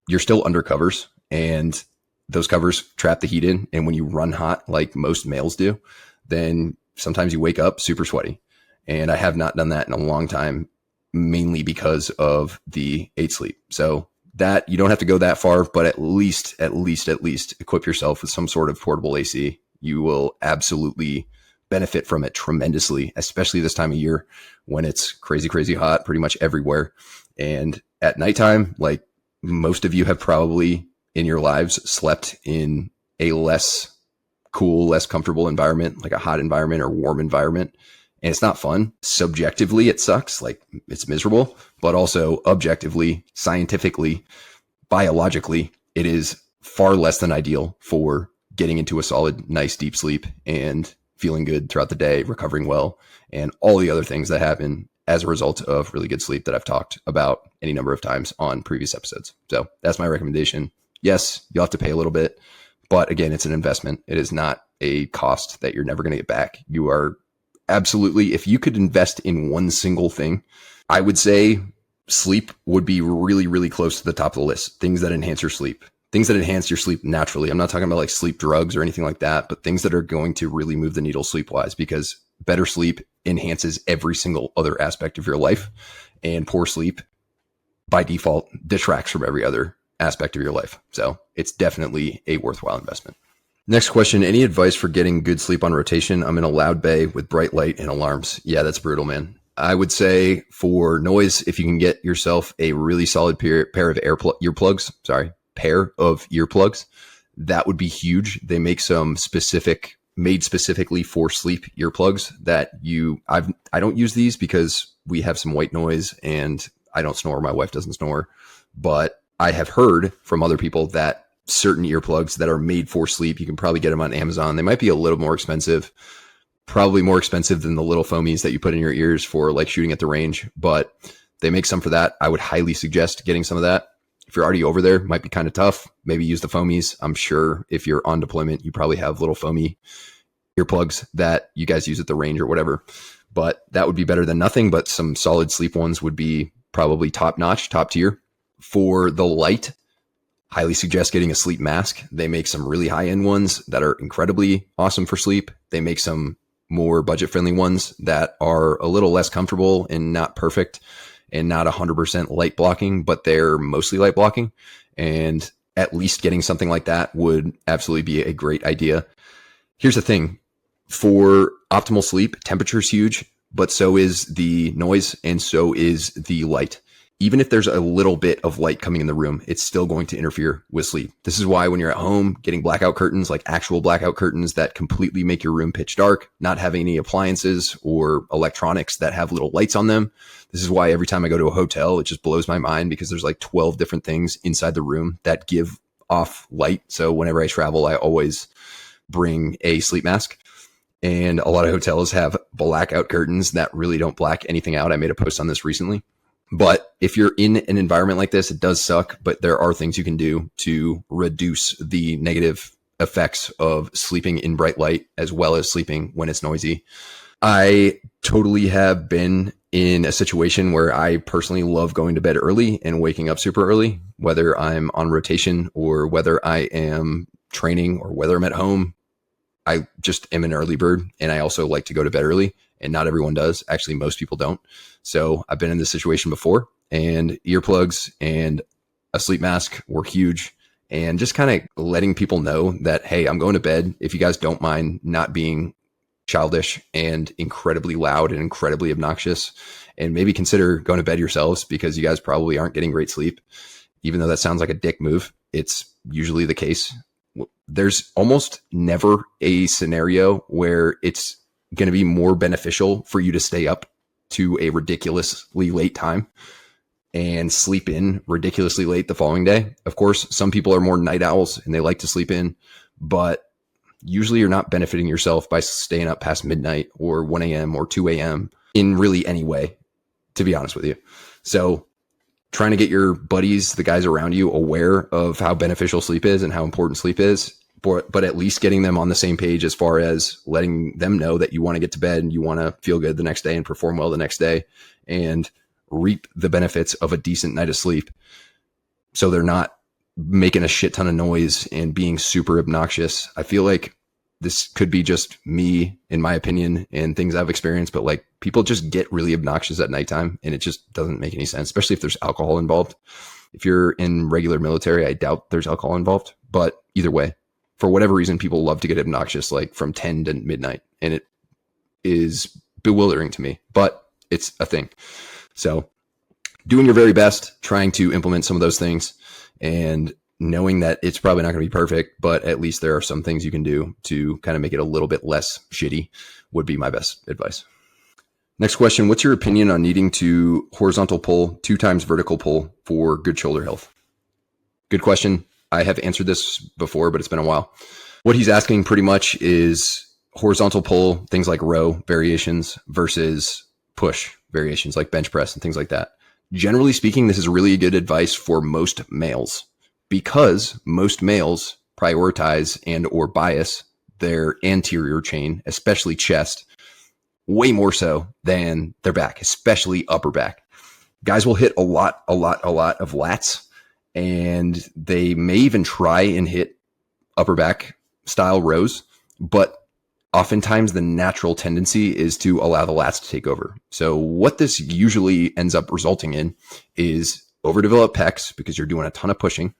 you're still under covers and those covers trap the heat in. And when you run hot, like most males do, then sometimes you wake up super sweaty. And I have not done that in a long time, mainly because of the 8 Sleep. So that you don't have to go that far, but at least equip yourself with some sort of portable AC. You will absolutely benefit from it tremendously, especially this time of year when it's crazy, crazy hot pretty much everywhere. And at nighttime, like most of you have probably in your lives slept in a less cool, less comfortable environment, like a hot environment or warm environment. And it's not fun. Subjectively, it sucks. Like it's miserable, but also objectively, scientifically, biologically, it is far less than ideal for getting into a solid, nice, deep sleep and feeling good throughout the day, recovering well, and all the other things that happen as a result of really good sleep that I've talked about any number of times on previous episodes. So that's my recommendation. Yes, you'll have to pay a little bit, but again, it's an investment. It is not a cost that you're never going to get back. You are absolutely, if you could invest in one single thing, I would say sleep would be really, really close to the top of the list. Things that enhance your sleep. Things that enhance your sleep naturally. I'm not talking about like sleep drugs or anything like that, but things that are going to really move the needle sleep-wise, because better sleep enhances every single other aspect of your life, and poor sleep by default detracts from every other aspect of your life. So it's definitely a worthwhile investment. Next question. Any advice for getting good sleep on rotation? I'm in a loud bay with bright light and alarms. Yeah, that's brutal, man. I would say for noise, if you can get yourself a really solid pair of earplugs, that would be huge. They make some made specifically for sleep earplugs that I don't use these because we have some white noise and I don't snore. My wife doesn't snore, but I have heard from other people that certain earplugs that are made for sleep. You can probably get them on Amazon. They might be a little more expensive, probably more expensive than the little foamies that you put in your ears for like shooting at the range, but they make some for that. I would highly suggest getting some of that. If you're already over there, it might be kind of tough. Maybe use the foamies. I'm sure if you're on deployment, you probably have little foamy earplugs that you guys use at the range or whatever, but that would be better than nothing. But some solid sleep ones would be probably top notch, top tier. For the light, highly suggest getting a sleep mask. They make some really high end ones that are incredibly awesome for sleep. They make some more budget friendly ones that are a little less comfortable and not perfect and not 100% light blocking, but they're mostly light blocking. And at least getting something like that would absolutely be a great idea. Here's the thing. For optimal sleep, temperature is huge, but so is the noise and so is the light. Even if there's a little bit of light coming in the room, it's still going to interfere with sleep. This is why when you're at home, getting blackout curtains, like actual blackout curtains that completely make your room pitch dark, not having any appliances or electronics that have little lights on them. This is why every time I go to a hotel, it just blows my mind because there's like 12 different things inside the room that give off light. So whenever I travel, I always bring a sleep mask. And a lot of hotels have blackout curtains that really don't black anything out. I made a post on this recently. But if you're in an environment like this, it does suck, but there are things you can do to reduce the negative effects of sleeping in bright light as well as sleeping when it's noisy. I totally have been in a situation where I personally love going to bed early and waking up super early, whether I'm on rotation or whether I am training or whether I'm at home. I just am an early bird, and I also like to go to bed early, and not everyone does. Actually, most people don't. So I've been in this situation before, and earplugs and a sleep mask were huge, and just kind of letting people know that, hey, I'm going to bed. If you guys don't mind not being childish and incredibly loud and incredibly obnoxious, and maybe consider going to bed yourselves because you guys probably aren't getting great sleep. Even though that sounds like a dick move, it's usually the case. There's almost never a scenario where it's going to be more beneficial for you to stay up to a ridiculously late time and sleep in ridiculously late the following day. Of course, some people are more night owls and they like to sleep in, but usually you're not benefiting yourself by staying up past midnight or 1 a.m. or 2 a.m. in really any way, to be honest with you. So trying to get your buddies, the guys around you, aware of how beneficial sleep is and how important sleep is, but at least getting them on the same page as far as letting them know that you want to get to bed and you want to feel good the next day and perform well the next day and reap the benefits of a decent night of sleep. So they're not making a shit ton of noise and being super obnoxious. I feel like this could be just me, in my opinion, and things I've experienced, but like people just get really obnoxious at nighttime and it just doesn't make any sense, especially if there's alcohol involved. If you're in regular military, I doubt there's alcohol involved, but either way, for whatever reason, people love to get obnoxious like from 10 to midnight, and it is bewildering to me, but it's a thing. So doing your very best, trying to implement some of those things and knowing that it's probably not going to be perfect, but at least there are some things you can do to kind of make it a little bit less shitty would be my best advice. Next question. What's your opinion on needing to horizontal pull 2 times vertical pull for good shoulder health? Good question. I have answered this before, but it's been a while. What he's asking pretty much is horizontal pull, things like row variations versus push variations like bench press and things like that. Generally speaking, this is really good advice for most males because most males prioritize and or bias their anterior chain, especially chest, way more so than their back, especially upper back. Guys will hit a lot of lats, and they may even try and hit upper back style rows, but oftentimes the natural tendency is to allow the lats to take over. So what this usually ends up resulting in is overdeveloped pecs because you're doing a ton of pushing,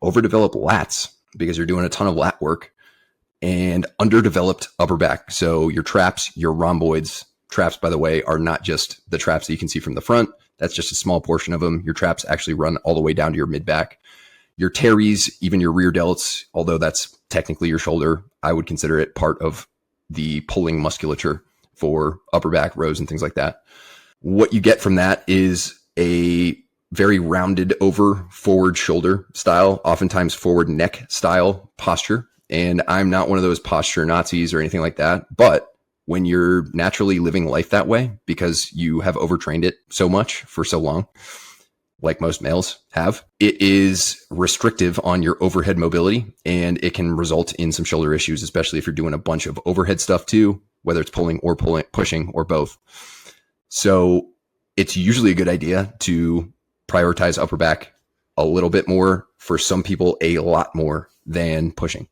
overdeveloped lats because you're doing a ton of lat work, and underdeveloped upper back. So your traps, your rhomboids, traps, by the way, are not just the traps that you can see from the front. That's just a small portion of them. Your traps actually run all the way down to your mid back. Your teres, even your rear delts, although that's technically your shoulder, I would consider it part of the pulling musculature for upper back rows and things like that. What you get from that is a very rounded over forward shoulder style, oftentimes forward neck style posture. And I'm not one of those posture Nazis or anything like that. But when you're naturally living life that way because you have overtrained it so much for so long, like most males have, it is restrictive on your overhead mobility, and it can result in some shoulder issues, especially if you're doing a bunch of overhead stuff too, whether it's pushing or both. So it's usually a good idea to prioritize upper back a little bit more, for some people a lot more than pushing.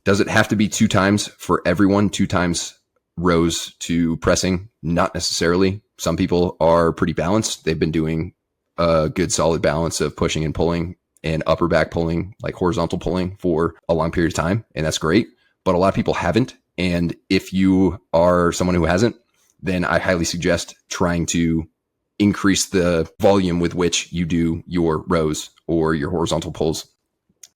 Does it have to be 2 times for everyone, 2 times rows to pressing? Not necessarily. Some people are pretty balanced. They've been doing a good solid balance of pushing and pulling and upper back pulling, like horizontal pulling, for a long period of time. And that's great. But a lot of people haven't. And if you are someone who hasn't, then I highly suggest trying to increase the volume with which you do your rows or your horizontal pulls,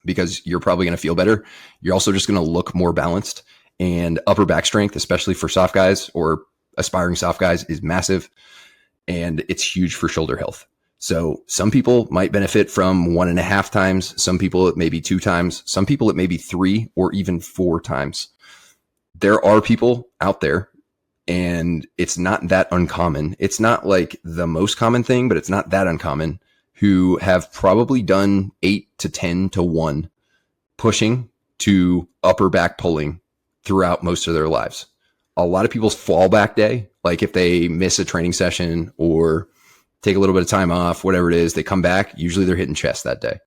because you're probably going to feel better. You're also just going to look more balanced. And upper back strength, especially for soft guys or aspiring soft guys, is massive. And it's huge for shoulder health. So some people might benefit from 1.5 times. Some people it may be 2 times. Some people it may be 3 or even 4 times. There are people out there, and it's not that uncommon. It's not like the most common thing, but it's not that uncommon, who have probably done 8 to 10 to 1 pushing to upper back pulling throughout most of their lives. A lot of people's fallback day, like if they miss a training session or take a little bit of time off, whatever it is, they come back, usually they're hitting chest that day.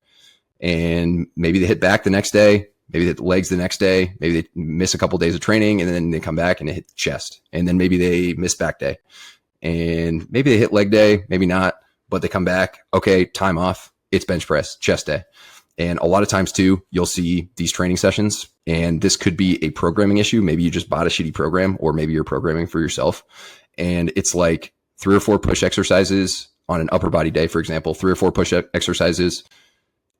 And maybe they hit back the next day, maybe they hit legs the next day, maybe they miss a couple of days of training, and then they come back and they hit chest. And then maybe they miss back day. And maybe they hit leg day, maybe not, but they come back, okay, time off, it's bench press, chest day. And a lot of times too, you'll see these training sessions, and this could be a programming issue. Maybe you just bought a shitty program, or maybe you're programming for yourself. And it's like 3 or 4 push exercises on an upper body day, for example, 3 or 4 push exercises,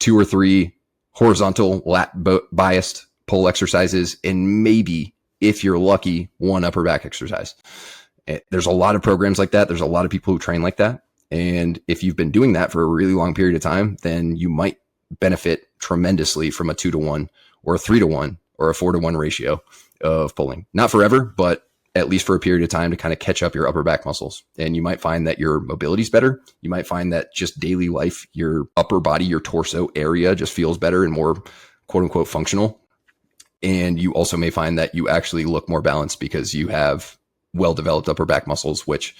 2 or 3 horizontal lat biased pull exercises, and maybe, if you're lucky, 1 upper back exercise. There's a lot of programs like that. There's a lot of people who train like that. And if you've been doing that for a really long period of time, then you might benefit tremendously from a 2 to 1 or a 3 to 1 or a 4 to 1 ratio of pulling. Not forever, but at least for a period of time to kind of catch up your upper back muscles. And you might find that your mobility is better. You might find that just daily life, your upper body, your torso area just feels better and more quote unquote functional. And you also may find that you actually look more balanced because you have well-developed upper back muscles, which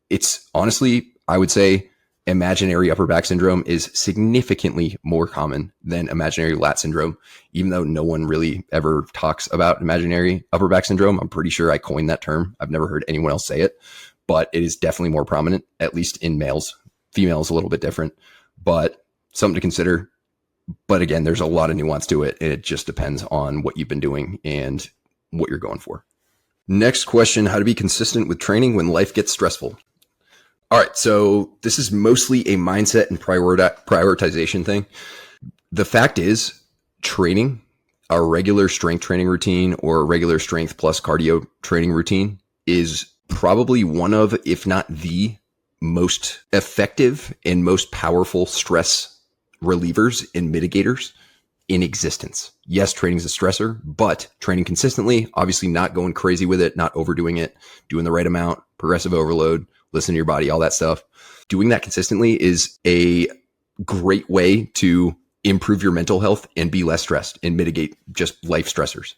it's honestly, I would say, imaginary upper back syndrome is significantly more common than imaginary lat syndrome. Even though no one really ever talks about imaginary upper back syndrome, I'm pretty sure I coined that term. I've never heard anyone else say it, but it is definitely more prominent, at least in males. Females a little bit different, but something to consider. But again, there's a lot of nuance to it, and it just depends on what you've been doing and what you're going for. Next question: how to be consistent with training when life gets stressful. All right, so this is mostly a mindset and prioritization thing. The fact is, training, a regular strength training routine or a regular strength plus cardio training routine, is probably one of, if not the most effective and most powerful stress relievers and mitigators in existence. Yes, training is a stressor, but training consistently, obviously not going crazy with it, not overdoing it, doing the right amount, progressive overload, listen to your body, all that stuff. Doing that consistently is a great way to improve your mental health and be less stressed and mitigate just life stressors.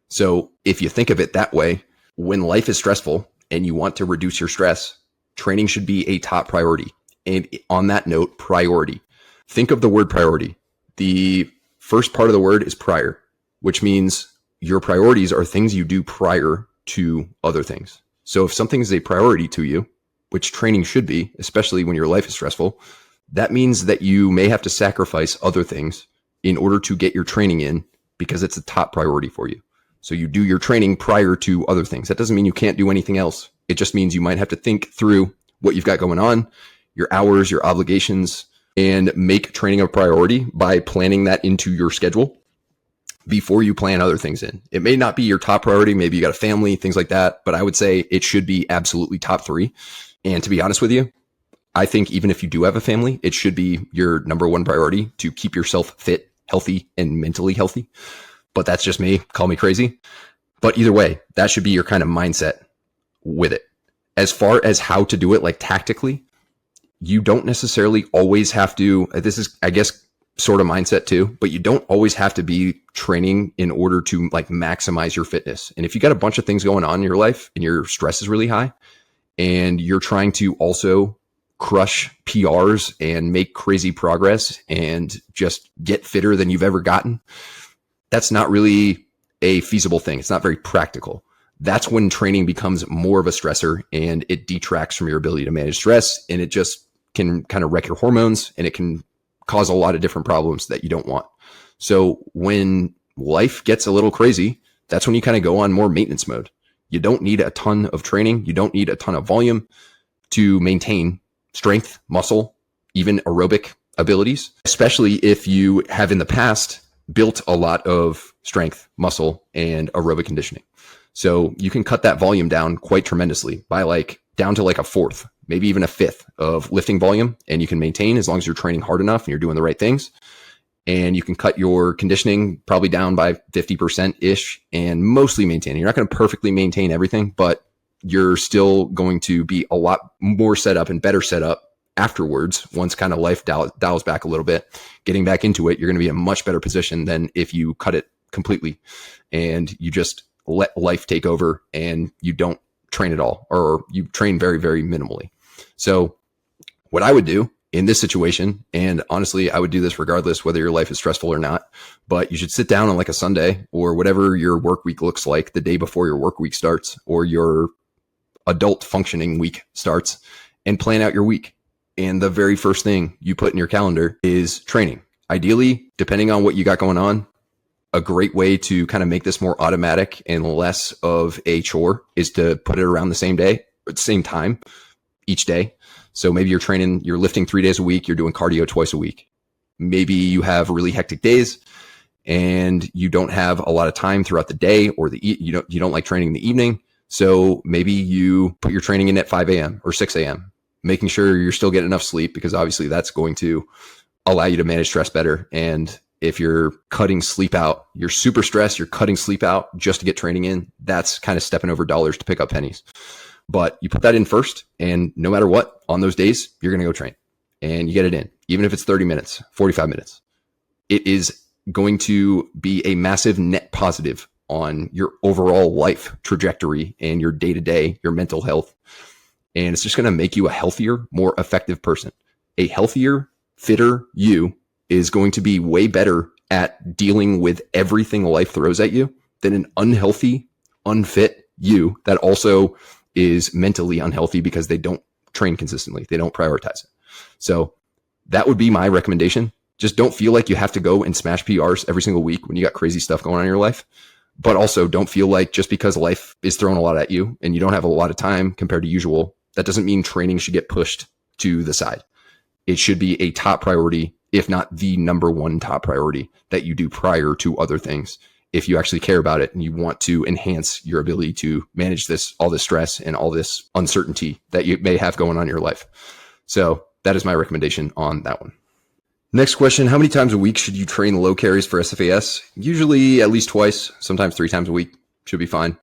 So if you think of it that way, when life is stressful and you want to reduce your stress, training should be a top priority. And on that note, priority. Think of the word priority. The first part of the word is prior, which means your priorities are things you do prior to other things. So if something is a priority to you, which training should be, especially when your life is stressful, that means that you may have to sacrifice other things in order to get your training in because it's a top priority for you. So you do your training prior to other things. That doesn't mean you can't do anything else. It just means you might have to think through what you've got going on, your hours, your obligations, and make training a priority by planning that into your schedule before you plan other things in. It may not be your top priority. Maybe you got a family, things like that. But I would say it should be absolutely top 3. And to be honest with you, I think even if you do have a family, it should be your number one priority to keep yourself fit, healthy, and mentally healthy. But that's just me. Call me crazy. But either way, that should be your kind of mindset with it. As far as how to do it, like tactically, you don't necessarily always have to, this is, I guess, sort of mindset too, but you don't always have to be training in order to like maximize your fitness. And if you got a bunch of things going on in your life and your stress is really high and you're trying to also crush PRs and make crazy progress and just get fitter than you've ever gotten, that's not really a feasible thing. It's not very practical. That's when training becomes more of a stressor and it detracts from your ability to manage stress, and it just can kind of wreck your hormones, and it can cause a lot of different problems that you don't want. So when life gets a little crazy, that's when you kind of go on more maintenance mode. You don't need a ton of training. You don't need a ton of volume to maintain strength, muscle, even aerobic abilities, especially if you have in the past built a lot of strength, muscle, and aerobic conditioning. So you can cut that volume down quite tremendously by like down to like a fourth, maybe even a fifth of lifting volume. And you can maintain as long as you're training hard enough and you're doing the right things. And you can cut your conditioning probably down by 50% ish and mostly maintain. You're not going to perfectly maintain everything, but you're still going to be a lot more set up and better set up afterwards. Once kind of life dials back a little bit, getting back into it, you're going to be in a much better position than if you cut it completely and you just let life take over and you don't train at all, or you train very, very minimally. So what I would do in this situation, and honestly, I would do this regardless whether your life is stressful or not, but you should sit down on like a Sunday or whatever your work week looks like the day before your work week starts or your adult functioning week starts, and plan out your week. And the very first thing you put in your calendar is training. Ideally, depending on what you got going on, a great way to kind of make this more automatic and less of a chore is to put it around the same day, at the same time each day. So maybe you're lifting 3 days a week, you're doing cardio twice a week. Maybe you have really hectic days and you don't have a lot of time throughout the day, or you don't like training in the evening. So maybe you put your training in at 5 a.m. or 6 a.m., making sure you're still getting enough sleep, because obviously that's going to allow you to manage stress better. And if you're cutting sleep out, you're super stressed, you're cutting sleep out just to get training in, that's kind of stepping over dollars to pick up pennies. But you put that in first, and no matter what, on those days, you're going to go train and you get it in, even if it's 30 minutes, 45 minutes. It is going to be a massive net positive on your overall life trajectory and your day-to-day, your mental health. And it's just going to make you a healthier, more effective person. A healthier, fitter you is going to be way better at dealing with everything life throws at you than an unhealthy, unfit you that also is mentally unhealthy because they don't train consistently. They don't prioritize it. So that would be my recommendation. Just don't feel like you have to go and smash PRs every single week when you got crazy stuff going on in your life. But also don't feel like just because life is throwing a lot at you and you don't have a lot of time compared to usual, that doesn't mean training should get pushed to the side. It should be a top priority, if not the number one top priority that you do prior to other things. If you actually care about it and you want to enhance your ability to manage all this stress and all this uncertainty that you may have going on in your life. So that is my recommendation on that one. Next question, how many times a week should you train low carries for SFAS? Usually at least twice, sometimes 3 times a week should be fine.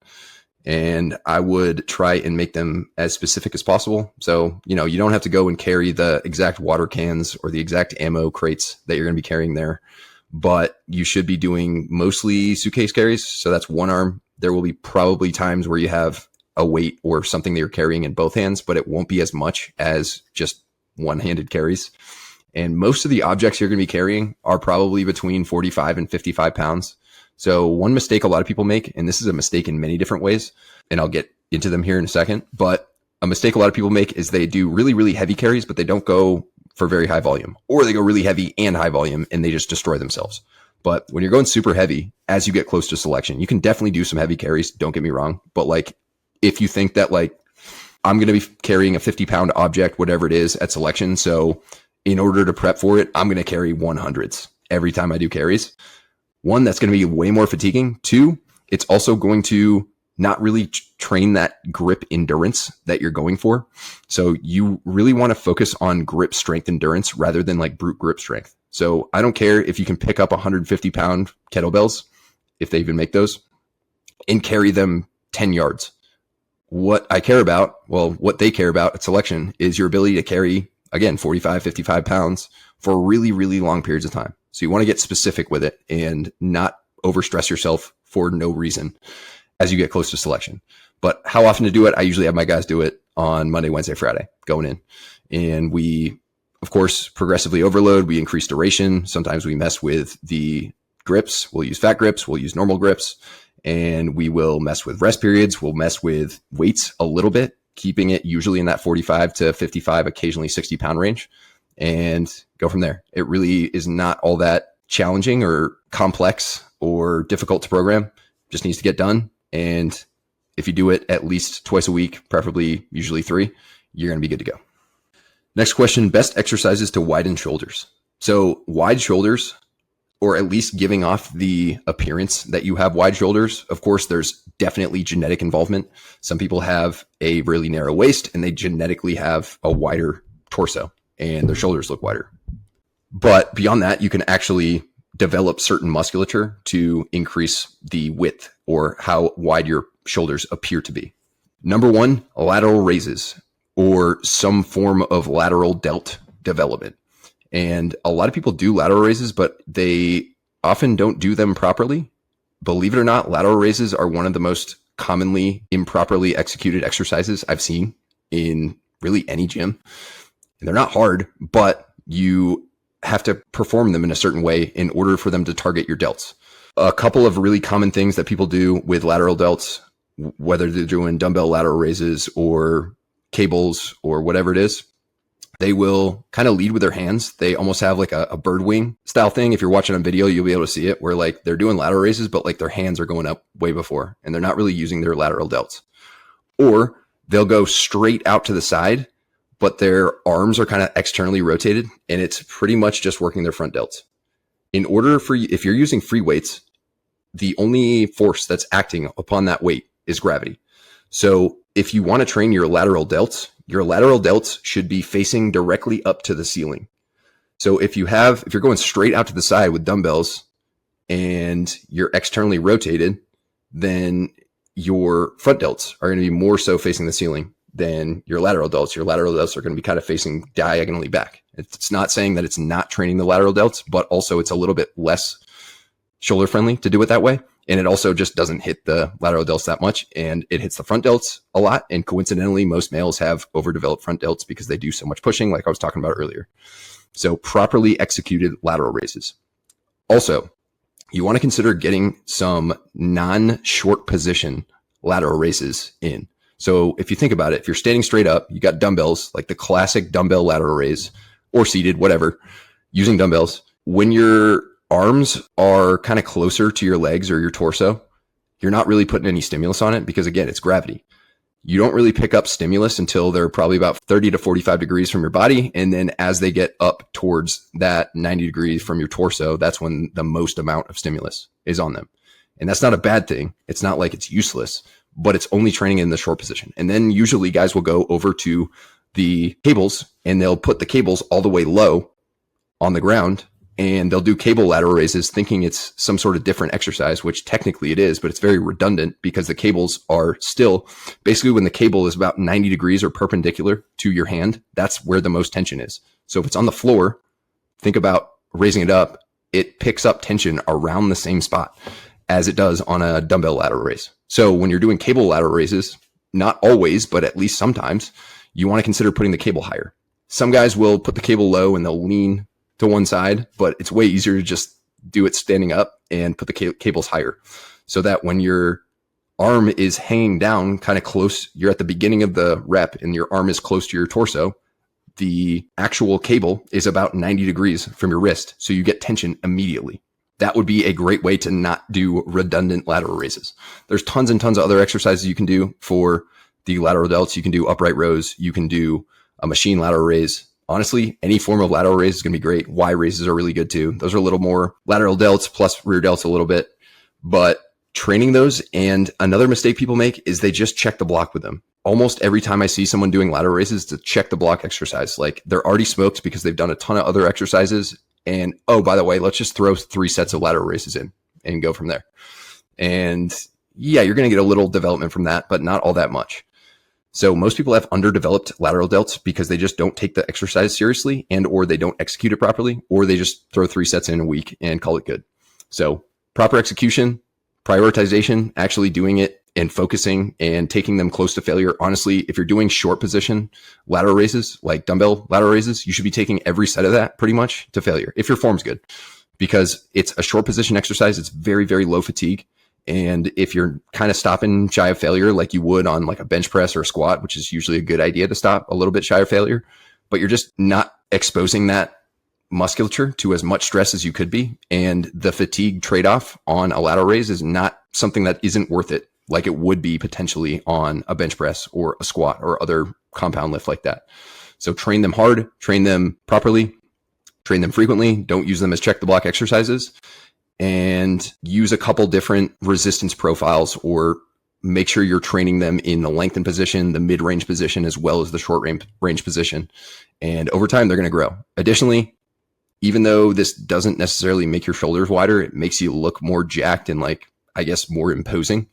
And I would try and make them as specific as possible. So, you don't have to go and carry the exact water cans or the exact ammo crates that you're going to be carrying there, but you should be doing mostly suitcase carries. So that's one arm. There will be probably times where you have a weight or something that you're carrying in both hands, but it won't be as much as just one-handed carries. And most of the objects you're going to be carrying are probably between 45 and 55 pounds. So one mistake a lot of people make, and this is a mistake in many different ways, and I'll get into them here in a second, but a mistake a lot of people make is they do really, really heavy carries, but they don't go for very high volume, or they go really heavy and high volume and they just destroy themselves. But when you're going super heavy, as you get close to selection, you can definitely do some heavy carries. Don't get me wrong. But like, if you think that like, I'm going to be carrying a 50-pound object, whatever it is at selection, so in order to prep for it, I'm going to carry 100s every time I do carries. One, that's going to be way more fatiguing. Two, it's also going to not really train that grip endurance that you're going for. So you really want to focus on grip strength endurance rather than like brute grip strength. So I don't care if you can pick up 150 pound kettlebells, if they even make those, and carry them 10 yards. What I care about, well, what they care about at selection is your ability to carry, again, 45, 55 pounds for really, really long periods of time. So you want to get specific with it and not overstress yourself for no reason as you get close to selection. But how often to do it? I usually have my guys do it on Monday, Wednesday, Friday going in. And we, of course, progressively overload. We increase duration. Sometimes we mess with the grips. We'll use fat grips. We'll use normal grips. And we will mess with rest periods. We'll mess with weights a little bit, keeping it usually in that 45 to 55, occasionally 60 pound range, and go from there. It really is not all that challenging or complex or difficult to program. Just needs to get done. And if you do it at least twice a week, preferably usually 3, you're going to be good to go. Next question, best exercises to widen shoulders. So wide shoulders, or at least giving off the appearance that you have wide shoulders. Of course, there's definitely genetic involvement. Some people have a really narrow waist and they genetically have a wider torso and their shoulders look wider. But beyond that, you can actually develop certain musculature to increase the width or how wide your shoulders appear to be. Number 1, lateral raises or some form of lateral delt development. And a lot of people do lateral raises, but they often don't do them properly. Believe it or not, lateral raises are one of the most commonly improperly executed exercises I've seen in really any gym. And they're not hard, but you have to perform them in a certain way in order for them to target your delts. A couple of really common things that people do with lateral delts, whether they're doing dumbbell lateral raises or cables or whatever it is, they will kind of lead with their hands. They almost have like a bird wing style thing. If you're watching on video, you'll be able to see it where like they're doing lateral raises, but like their hands are going up way before and they're not really using their lateral delts. Or they'll go straight out to the side, but their arms are kind of externally rotated and it's pretty much just working their front delts. In order for you, if you're using free weights, the only force that's acting upon that weight is gravity. So if you want to train your lateral delts should be facing directly up to the ceiling. So if you're going straight out to the side with dumbbells and you're externally rotated, then your front delts are going to be more so facing the ceiling than your lateral delts. Your lateral delts are going to be kind of facing diagonally back. It's not saying that it's not training the lateral delts, but also it's a little bit less shoulder friendly to do it that way. And it also just doesn't hit the lateral delts that much, and it hits the front delts a lot. And coincidentally, most males have overdeveloped front delts because they do so much pushing, like I was talking about earlier. So properly executed lateral raises. Also, you want to consider getting some non-short position lateral raises in. So if you think about it, if you're standing straight up, you got dumbbells, like the classic dumbbell lateral raise, or seated, whatever, using dumbbells. When your arms are kind of closer to your legs or your torso, you're not really putting any stimulus on it because, again, it's gravity. You don't really pick up stimulus until they're probably about 30 to 45 degrees from your body. And then as they get up towards that 90 degrees from your torso, that's when the most amount of stimulus is on them. And that's not a bad thing. It's not like it's useless, but it's only training in the short position. And then usually guys will go over to the cables and they'll put the cables all the way low on the ground. And they'll do cable lateral raises thinking it's some sort of different exercise, which technically it is, but it's very redundant because the cables are still basically when the cable is about 90 degrees or perpendicular to your hand, that's where the most tension is. So if it's on the floor, think about raising it up. It picks up tension around the same spot as it does on a dumbbell lateral raise. So when you're doing cable lateral raises, not always, but at least sometimes, you want to consider putting the cable higher. Some guys will put the cable low and they'll lean to one side, but it's way easier to just do it standing up and put the cables higher so that when your arm is hanging down kind of close, you're at the beginning of the rep and your arm is close to your torso, the actual cable is about 90 degrees from your wrist. So you get tension immediately. That would be a great way to not do redundant lateral raises. There's tons and tons of other exercises you can do for the lateral delts. You can do upright rows. You can do a machine lateral raise. Honestly, any form of lateral raise is going to be great. Y raises are really good too. Those are a little more lateral delts plus rear delts a little bit, but training those. And another mistake people make is they just check the block with them. Almost every time I see someone doing lateral raises, to check the block exercise. Like they're already smoked because they've done a ton of other exercises. And oh, by the way, let's just throw 3 sets of lateral raises in and go from there. And yeah, you're going to get a little development from that, but not all that much. So most people have underdeveloped lateral delts because they just don't take the exercise seriously, and or they don't execute it properly, or they just throw 3 sets in a week and call it good. So proper execution, prioritization, actually doing it and focusing and taking them close to failure. Honestly, if you're doing short position lateral raises, like dumbbell lateral raises, you should be taking every set of that pretty much to failure if your form's good, because it's a short position exercise. It's very, very low fatigue. And if you're kind of stopping shy of failure, like you would on like a bench press or a squat, which is usually a good idea to stop a little bit shy of failure, but you're just not exposing that musculature to as much stress as you could be. And the fatigue trade-off on a lateral raise is not something that isn't worth it, like it would be potentially on a bench press or a squat or other compound lift like that. So train them hard, train them properly, train them frequently. Don't use them as check the block exercises, and use a couple different resistance profiles, or make sure you're training them in the lengthened position, the mid-range position, as well as the short range position. And over time, they're going to grow. Additionally, even though this doesn't necessarily make your shoulders wider, it makes you look more jacked and like, I guess, more imposing,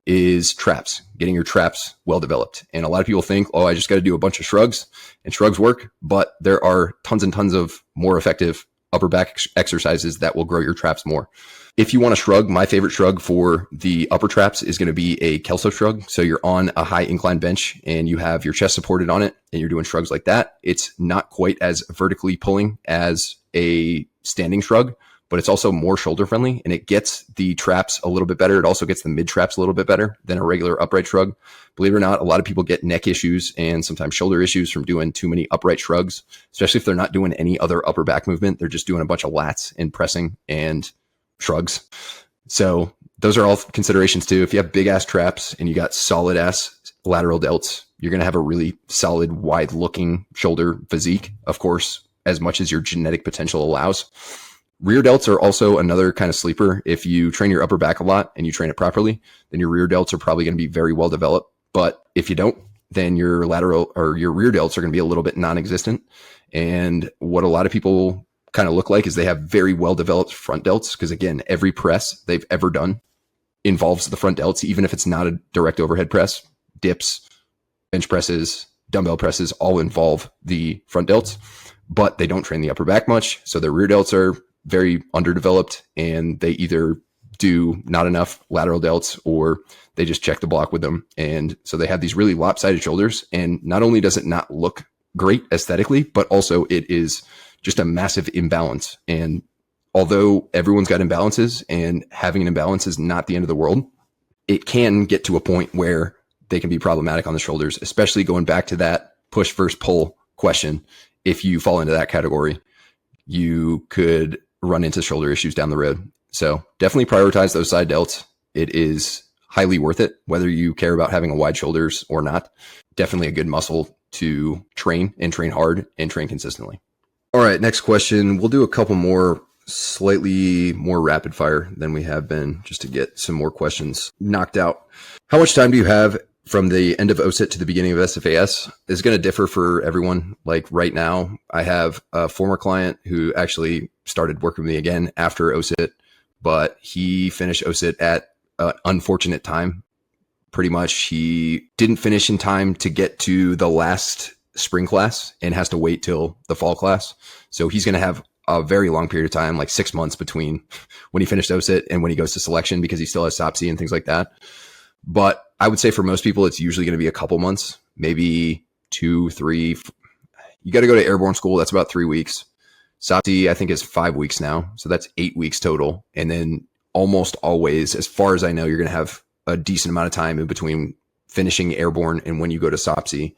is traps, getting your traps well developed. And a lot of people think, oh, I just got to do a bunch of shrugs, and shrugs work, but there are tons and tons of more effective upper back exercises that will grow your traps more. If you want to shrug, my favorite shrug for the upper traps is going to be a Kelso shrug. So you're on a high incline bench and you have your chest supported on it and you're doing shrugs like that. It's not quite as vertically pulling as a standing shrug, but it's also more shoulder friendly, and it gets the traps a little bit better. It also gets the mid traps a little bit better than a regular upright shrug. Believe it or not, a lot of people get neck issues and sometimes shoulder issues from doing too many upright shrugs, especially if they're not doing any other upper back movement. They're just doing a bunch of lats and pressing and shrugs. So those are all considerations too. If you have big ass traps and you got solid ass lateral delts, you're going to have a really solid, wide looking shoulder physique, of course, as much as your genetic potential allows. Rear delts are also another kind of sleeper. If you train your upper back a lot and you train it properly, then your rear delts are probably going to be very well developed. But if you don't, then your lateral or your rear delts are going to be a little bit non-existent. And what a lot of people kind of look like is they have very well developed front delts, because again, every press they've ever done involves the front delts, even if it's not a direct overhead press. Dips, bench presses, dumbbell presses all involve the front delts, but they don't train the upper back much. So their rear delts are very underdeveloped, and they either do not enough lateral delts or they just check the block with them. And so they have these really lopsided shoulders. And not only does it not look great aesthetically, but also it is just a massive imbalance. And although everyone's got imbalances, and having an imbalance is not the end of the world, it can get to a point where they can be problematic on the shoulders, especially going back to that push versus pull question. If you fall into that category, you could run into shoulder issues down the road. So definitely prioritize those side delts. It is highly worth it, whether you care about having a wide shoulders or not. Definitely a good muscle to train, and train hard, and train consistently. All right, next question. We'll do a couple more, slightly more rapid fire than we have been, just to get some more questions knocked out. How much time do you have from the end of OSUT to the beginning of SFAS? Is going to differ for everyone. Like right now, I have a former client who actually started working with me again after OSUT, but he finished OSUT at an unfortunate time. Pretty much, he didn't finish in time to get to the last spring class and has to wait till the fall class. So he's going to have a very long period of time, like 6 months between when he finished OSUT and when he goes to selection, because he still has SOPSI and things like that. But I would say for most people, it's usually going to be a couple months, maybe 2, 3. You got to go to airborne school. That's about 3 weeks. SOPSI, I think, is 5 weeks now. So that's 8 weeks total. And then almost always, as far as I know, you're going to have a decent amount of time in between finishing airborne and when you go to SOPSI.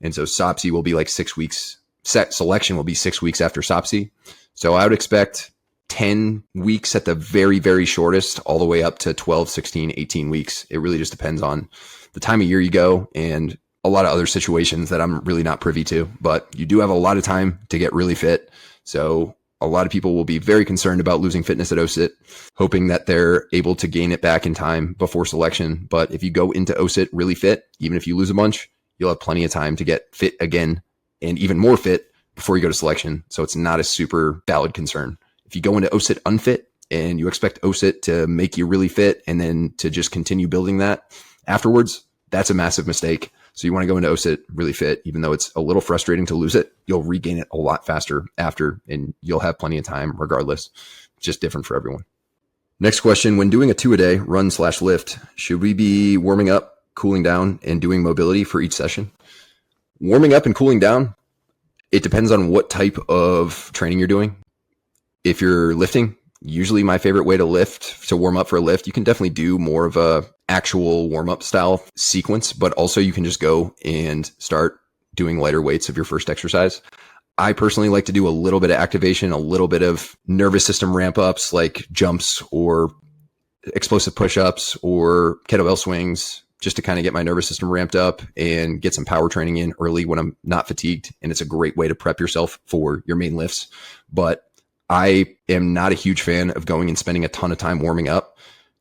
And so SOPSI will be like 6 weeks. Selection will be 6 weeks after SOPSI. So I would expect 10 weeks at the very, very shortest, all the way up to 12, 16, 18 weeks. It really just depends on the time of year you go and a lot of other situations that I'm really not privy to. But you do have a lot of time to get really fit. So A lot of people will be very concerned about losing fitness at OSUT, hoping that they're able to gain it back in time before selection. But if you go into OSUT really fit, even if you lose a bunch, you'll have plenty of time to get fit again and even more fit before you go to selection. So it's not a super valid concern. If you go into OSUT unfit and you expect OSUT to make you really fit and then to just continue building that afterwards, that's a massive mistake. So you want to go into OSUT really fit, even though it's a little frustrating to lose it, you'll regain it a lot faster after, and you'll have plenty of time regardless. It's just different for everyone. Next question, when doing a 2-a-day run/lift, should we be warming up, cooling down, and doing mobility for each session? Warming up and cooling down, it depends on what type of training you're doing. If you're lifting, usually my favorite way to warm up for a lift, you can definitely do more of a actual warm-up style sequence, but also you can just go and start doing lighter weights of your first exercise. I personally like to do a little bit of activation, a little bit of nervous system ramp ups like jumps or explosive push-ups or kettlebell swings, just to kind of get my nervous system ramped up and get some power training in early when I'm not fatigued. And it's a great way to prep yourself for your main lifts. But I am not a huge fan of going and spending a ton of time warming up.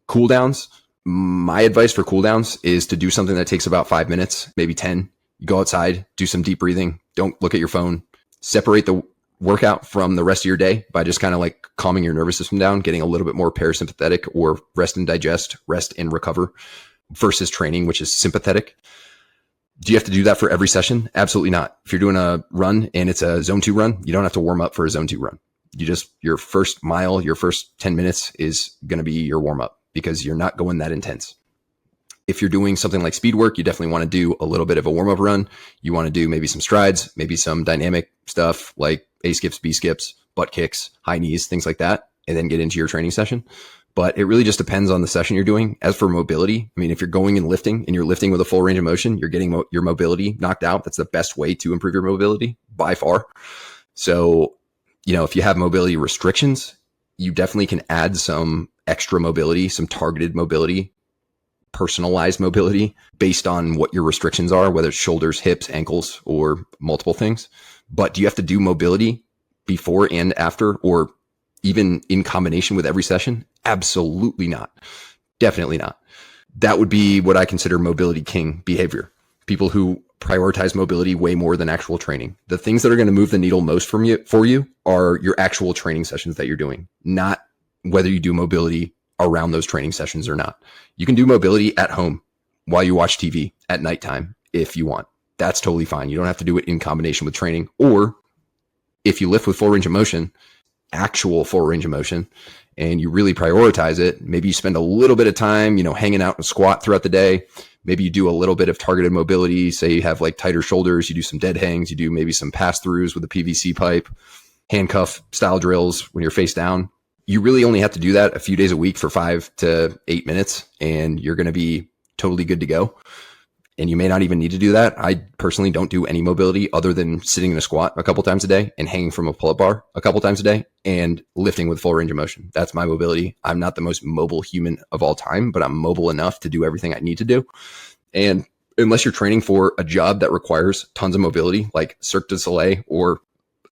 Cooldowns, my advice for cooldowns is to do something that takes about 5 minutes, maybe 10. You go outside, do some deep breathing. Don't look at your phone. Separate the workout from the rest of your day by just kind of like calming your nervous system down, getting a little bit more parasympathetic, or rest and digest, rest and recover, versus training, which is sympathetic. Do you have to do that for every session? Absolutely not. If you're doing a run and it's a zone 2 run, you don't have to warm up for a zone 2 run. Your first mile, your first 10 minutes is going to be your warm up, because you're not going that intense. If you're doing something like speed work, you definitely want to do a little bit of a warm-up run. You want to do maybe some strides, maybe some dynamic stuff like A skips, B skips, butt kicks, high knees, things like that, and then get into your training session. But it really just depends on the session you're doing. As for mobility, I mean, if you're going and lifting and you're lifting with a full range of motion, you're getting your mobility knocked out. That's the best way to improve your mobility by far. So, if you have mobility restrictions, you definitely can add some extra mobility, some targeted mobility, personalized mobility based on what your restrictions are, whether it's shoulders, hips, ankles, or multiple things. But do you have to do mobility before and after, or even in combination with every session? Absolutely not. Definitely not. That would be what I consider mobility king behavior. People who prioritize mobility way more than actual training. The things that are going to move the needle most for you are your actual training sessions that you're doing, not whether you do mobility around those training sessions or not. You can do mobility at home while you watch TV at nighttime if you want. That's totally fine. You don't have to do it in combination with training. Or if you lift with full range of motion, actual full range of motion, and you really prioritize it, maybe you spend a little bit of time, hanging out and squat throughout the day. Maybe you do a little bit of targeted mobility. Say you have like tighter shoulders, you do some dead hangs, you do maybe some pass-throughs with a PVC pipe, handcuff style drills when you're face down. You really only have to do that a few days a week for 5 to 8 minutes, and you're going to be totally good to go. And you may not even need to do that. I personally don't do any mobility other than sitting in a squat a couple times a day and hanging from a pull-up bar a couple times a day and lifting with full range of motion. That's my mobility. I'm not the most mobile human of all time, but I'm mobile enough to do everything I need to do. And unless you're training for a job that requires tons of mobility, like Cirque du Soleil or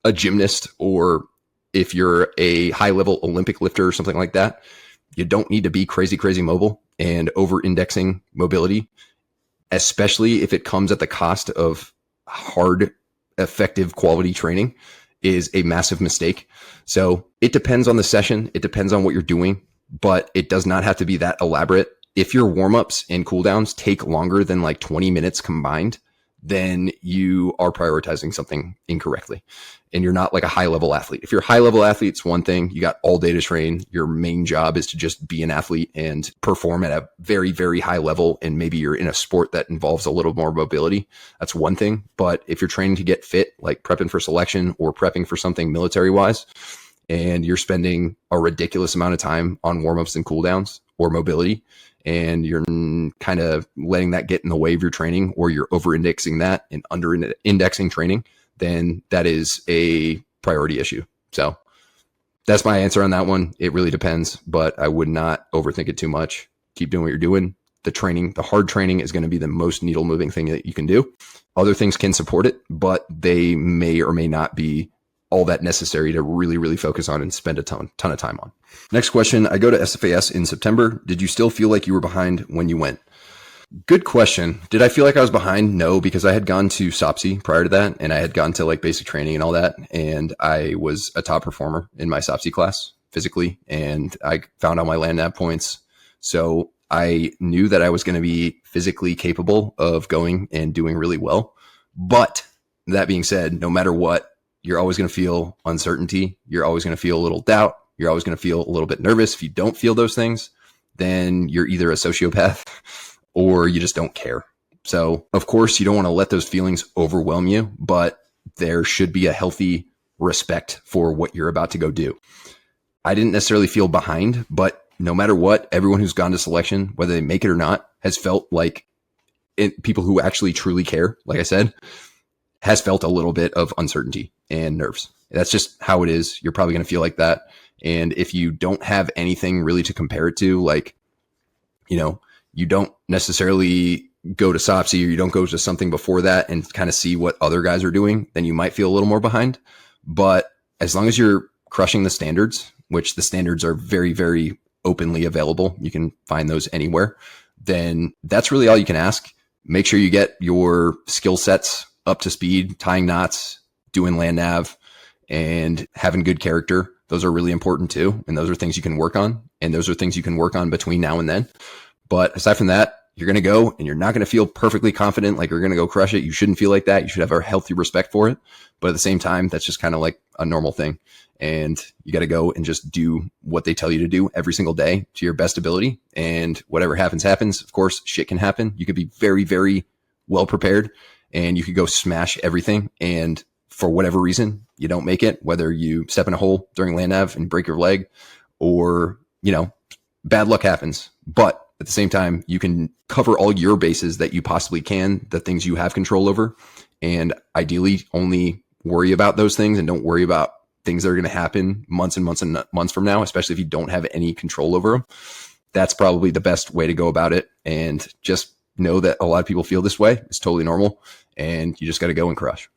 a gymnast, or if you're a high-level Olympic lifter or something like that, you don't need to be crazy, crazy mobile and over-indexing mobility, especially if it comes at the cost of hard, effective quality training, is a massive mistake. So it depends on the session. It depends on what you're doing, but it does not have to be that elaborate. If your warm-ups and cooldowns take longer than like 20 minutes combined, then you are prioritizing something incorrectly and you're not like a high-level athlete. If you're a high-level athlete, it's one thing. You got all day to train. Your main job is to just be an athlete and perform at a very, very high level. And maybe you're in a sport that involves a little more mobility. That's one thing. But if you're training to get fit, like prepping for selection or prepping for something military-wise, and you're spending a ridiculous amount of time on warm-ups and cooldowns or mobility, and you're kind of letting that get in the way of your training, or you're over-indexing that and under-indexing training, then that is a priority issue. So that's my answer on that one. It really depends, but I would not overthink it too much. Keep doing what you're doing. The hard training is going to be the most needle moving thing that you can do. Other things can support it, but they may or may not be all that necessary to really, really focus on and spend a ton of time on. Next question. I go to SFAS in September. Did you still feel like you were behind when you went? Good question. Did I feel like I was behind? No, because I had gone to SOPSI prior to that, and I had gone to like basic training and all that. And I was a top performer in my SOPSI class physically, and I found all my land nav points. So I knew that I was going to be physically capable of going and doing really well. But that being said, no matter what, you're always going to feel uncertainty. You're always going to feel a little doubt. You're always going to feel a little bit nervous. If you don't feel those things, then you're either a sociopath or you just don't care. So of course you don't want to let those feelings overwhelm you, but there should be a healthy respect for what you're about to go do. I didn't necessarily feel behind, but no matter what, everyone who's gone to selection, whether they make it or not, has felt like people who actually truly care, like I said, has felt a little bit of uncertainty and nerves. That's just how it is. You're probably going to feel like that. And if you don't have anything really to compare it to, like, you know, you don't necessarily go to SOPSI or you don't go to something before that and kind of see what other guys are doing, then you might feel a little more behind. But as long as you're crushing the standards, which the standards are very, very openly available, you can find those anywhere, then that's really all you can ask. Make sure you get your skill sets up to speed, tying knots, doing land nav, and having good character. Those are really important too. And those are things you can work on. And those are things you can work on between now and then. But aside from that, you're going to go and you're not going to feel perfectly confident like you're going to go crush it. You shouldn't feel like that. You should have a healthy respect for it. But at the same time, that's just kind of like a normal thing. And you got to go and just do what they tell you to do every single day to your best ability. And whatever happens, happens. Of course, shit can happen. You could be very, very well prepared and you could go smash everything. And for whatever reason, you don't make it, whether you step in a hole during land nav and break your leg or, you know, bad luck happens. But at the same time, you can cover all your bases that you possibly can, the things you have control over, and ideally only worry about those things and don't worry about things that are going to happen months and months and months from now, especially if you don't have any control over them. That's probably the best way to go about it. And just know that a lot of people feel this way. It's totally normal. And you just got to go and crush.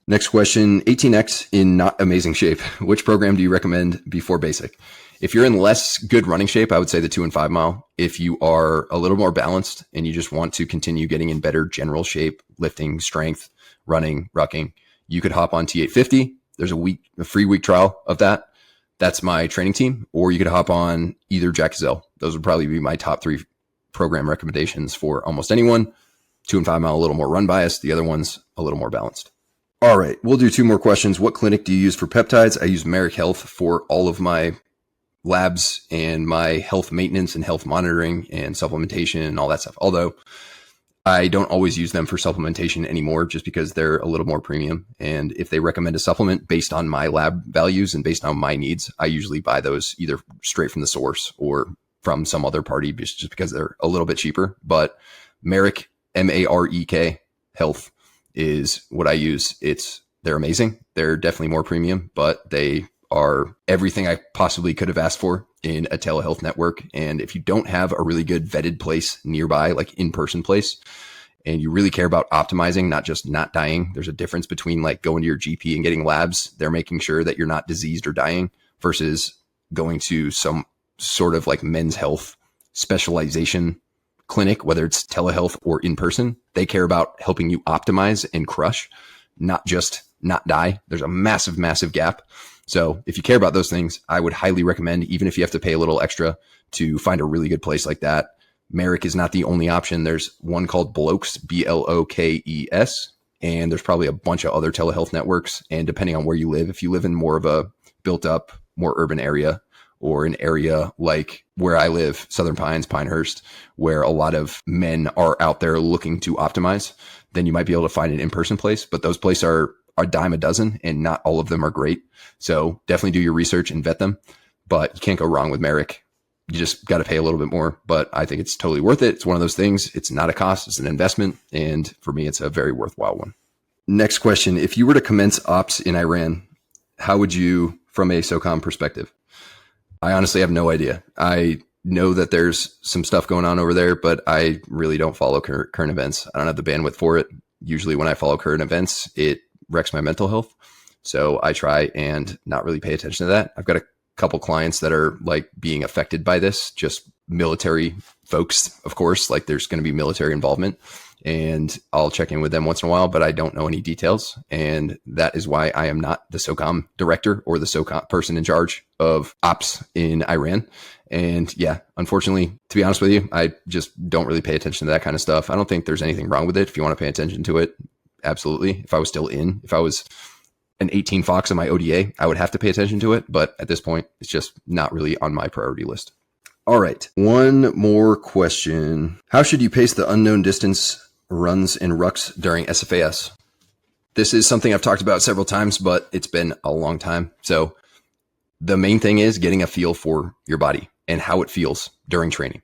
Next question, 18X in not amazing shape. Which program do you recommend before basic? If you're in less good running shape, I would say the 2 and 5 mile. If you are a little more balanced and you just want to continue getting in better general shape, lifting, strength, running, rucking, you could hop on T850. There's a free week trial of that. That's my training team. Or you could hop on either Jack Gazelle. Those would probably be my top 3 program recommendations for almost anyone. 2 and 5 mile, a little more run bias. The other one's a little more balanced. All right, we'll do 2 more questions. What clinic do you use for peptides? I use Merrick Health for all of my labs and my health maintenance and health monitoring and supplementation and all that stuff. Although I don't always use them for supplementation anymore just because they're a little more premium. And if they recommend a supplement based on my lab values and based on my needs, I usually buy those either straight from the source or from some other party just because they're a little bit cheaper. But Merrick, M-A-R-E-K Health is what I use. They're amazing. They're definitely more premium, but they are everything I possibly could have asked for in a telehealth network. And if you don't have a really good vetted place nearby, like in-person place, and you really care about optimizing, not just not dying, there's a difference between like going to your GP and getting labs. They're making sure that you're not diseased or dying versus going to some sort of like men's health specialization clinic, whether it's telehealth or in person. They care about helping you optimize and crush, not just not die. There's a massive, massive gap. So if you care about those things, I would highly recommend, even if you have to pay a little extra, to find a really good place like that. Merrick is not the only option. There's one called Blokes, B-L-O-K-E-S, and there's probably a bunch of other telehealth networks. And depending on where you live, if you live in more of a built up, more urban area, or an area like where I live, Southern Pines, Pinehurst, where a lot of men are out there looking to optimize, then you might be able to find an in-person place. But those places are a dime a dozen and not all of them are great. So definitely do your research and vet them, but you can't go wrong with Merrick. You just got to pay a little bit more, but I think it's totally worth it. It's one of those things. It's not a cost. It's an investment. And for me, it's a very worthwhile one. Next question. If you were to commence ops in Iran, how would you, from a SOCOM perspective? I honestly have no idea. I know that there's some stuff going on over there, but I really don't follow current events. I don't have the bandwidth for it. Usually when I follow current events, it wrecks my mental health. So I try and not really pay attention to that. I've got a couple clients that are like being affected by this, just military folks, of course, like there's going to be military involvement, and I'll check in with them once in a while, but I don't know any details. And that is why I am not the SOCOM director or the SOCOM person in charge of ops in Iran. And yeah, unfortunately, to be honest with you, I just don't really pay attention to that kind of stuff. I don't think there's anything wrong with it. If you want to pay attention to it, absolutely. If I was an 18 Fox on my ODA, I would have to pay attention to it. But at this point, it's just not really on my priority list. All right. One more question. How should you pace the unknown distance runs and rucks during SFAS? This is something I've talked about several times, but it's been a long time. So the main thing is getting a feel for your body and how it feels during training.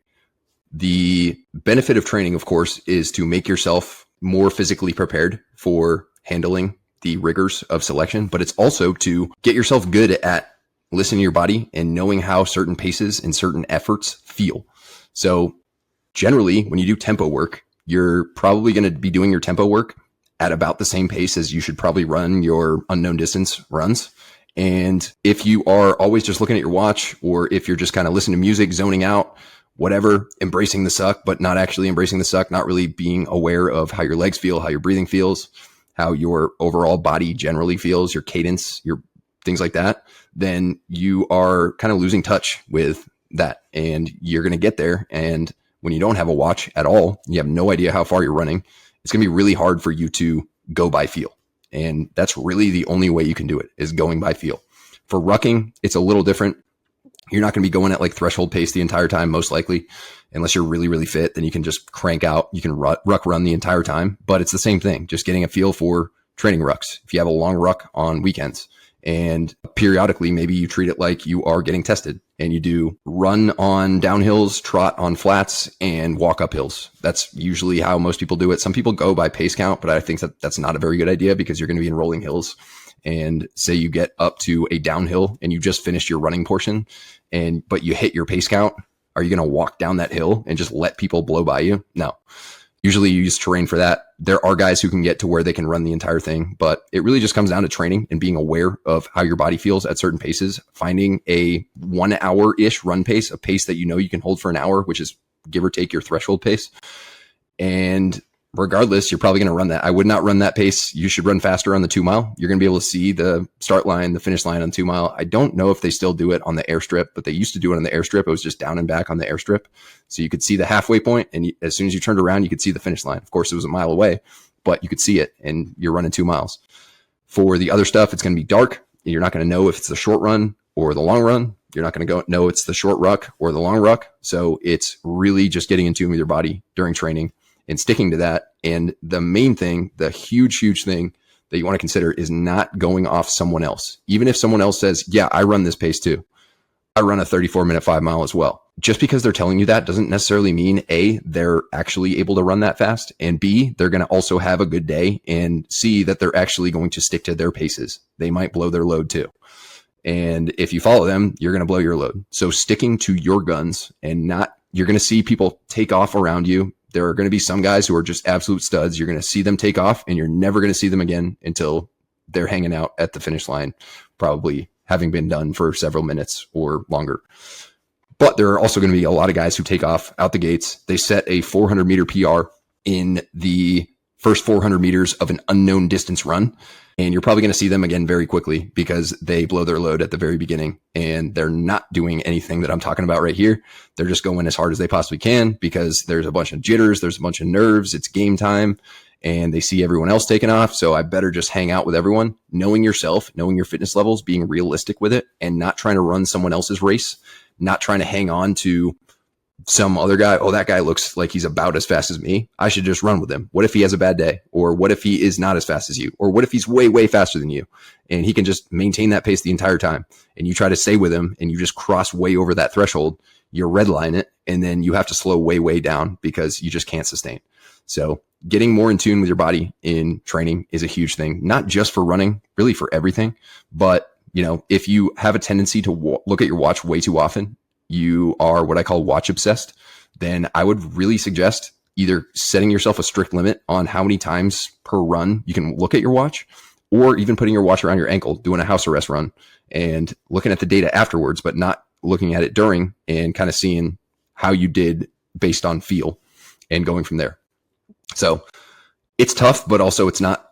The benefit of training, of course, is to make yourself more physically prepared for handling the rigors of selection, but it's also to get yourself good at listening to your body and knowing how certain paces and certain efforts feel. So generally, when you do tempo work, you're probably going to be doing your tempo work at about the same pace as you should probably run your unknown distance runs. And if you are always just looking at your watch, or if you're just kind of listening to music, zoning out, whatever, embracing the suck, but not actually embracing the suck, not really being aware of how your legs feel, how your breathing feels, how your overall body generally feels, your cadence, your things like that, then you are kind of losing touch with that. And you're going to get there. And when you don't have a watch at all, you have no idea how far you're running, it's going to be really hard for you to go by feel. And that's really the only way you can do it, is going by feel. For rucking, it's a little different. You're not going to be going at like threshold pace the entire time, most likely, unless you're really, really fit. Then you can just crank out. You can ruck run the entire time, but it's the same thing, just getting a feel for training rucks. If you have a long ruck on weekends, and periodically, maybe you treat it like you are getting tested, and you do run on downhills, trot on flats, and walk up hills. That's usually how most people do it. Some people go by pace count, but I think that that's not a very good idea, because you're going to be in rolling hills. And say you get up to a downhill and you just finished your running portion, but you hit your pace count. Are you going to walk down that hill and just let people blow by you? No. Usually you use terrain for that. There are guys who can get to where they can run the entire thing, but it really just comes down to training and being aware of how your body feels at certain paces, finding a 1 hour-ish run pace, a pace that you know you can hold for an hour, which is give or take your threshold pace. And regardless, you're probably going to run that. I would not run that pace. You should run faster on the 2 mile. You're going to be able to see the start line, the finish line on 2 mile. I don't know if they still do it on the airstrip, but they used to do it on the airstrip. It was just down and back on the airstrip. So you could see the halfway point, and as soon as you turned around, you could see the finish line. Of course, it was a mile away, but you could see it, and you're running 2 miles. For the other stuff, it's going to be dark. You're not going to know if it's the short run or the long run. You're not going to know it's the short ruck or the long ruck. So it's really just getting in tune with your body during training and sticking to that. And the main thing, the huge, huge thing that you want to consider is not going off someone else. Even if someone else says, yeah, I run this pace too. I run a 34-minute 5 mile as well. Just because they're telling you that doesn't necessarily mean A, they're actually able to run that fast, and B, they're going to also have a good day, and C, that they're actually going to stick to their paces. They might blow their load too. And if you follow them, you're going to blow your load. So sticking to your guns, and you're going to see people take off around you. There are going to be some guys who are just absolute studs. You're going to see them take off, and you're never going to see them again until they're hanging out at the finish line, probably having been done for several minutes or longer. But there are also going to be a lot of guys who take off out the gates. They set a 400-meter PR in the first 400 meters of an unknown distance run. And you're probably going to see them again very quickly, because they blow their load at the very beginning, and they're not doing anything that I'm talking about right here. They're just going as hard as they possibly can, because there's a bunch of jitters, there's a bunch of nerves, it's game time, and they see everyone else taking off. So I better just hang out with everyone, knowing yourself, knowing your fitness levels, being realistic with it, and not trying to run someone else's race, not trying to hang on to some other guy. Oh, that guy looks like he's about as fast as me. I should just run with him. What if he has a bad day? Or what if he is not as fast as you? Or what if he's way, way faster than you, and he can just maintain that pace the entire time, and you try to stay with him and you just cross way over that threshold, you redline it, and then you have to slow way, way down because you just can't sustain. So getting more in tune with your body in training is a huge thing, not just for running, really for everything. But if you have a tendency to look at your watch way too often, you are what I call watch obsessed, then I would really suggest either setting yourself a strict limit on how many times per run you can look at your watch, or even putting your watch around your ankle, doing a house arrest run and looking at the data afterwards, but not looking at it during, and kind of seeing how you did based on feel and going from there. So it's tough, but also it's not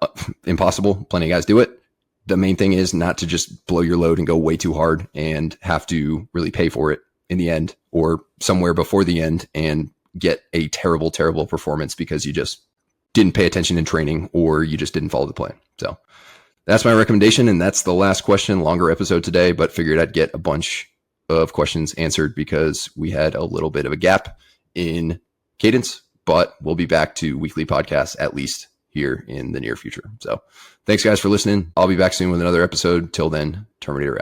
impossible. Plenty of guys do it. The main thing is not to just blow your load and go way too hard and have to really pay for it in the end or somewhere before the end and get a terrible, terrible performance because you just didn't pay attention in training or you just didn't follow the plan. So that's my recommendation. And that's the last question. Longer episode today, but figured I'd get a bunch of questions answered because we had a little bit of a gap in cadence, but we'll be back to weekly podcasts at least here in the near future. So thanks guys for listening. I'll be back soon with another episode. Till then, Terminator out.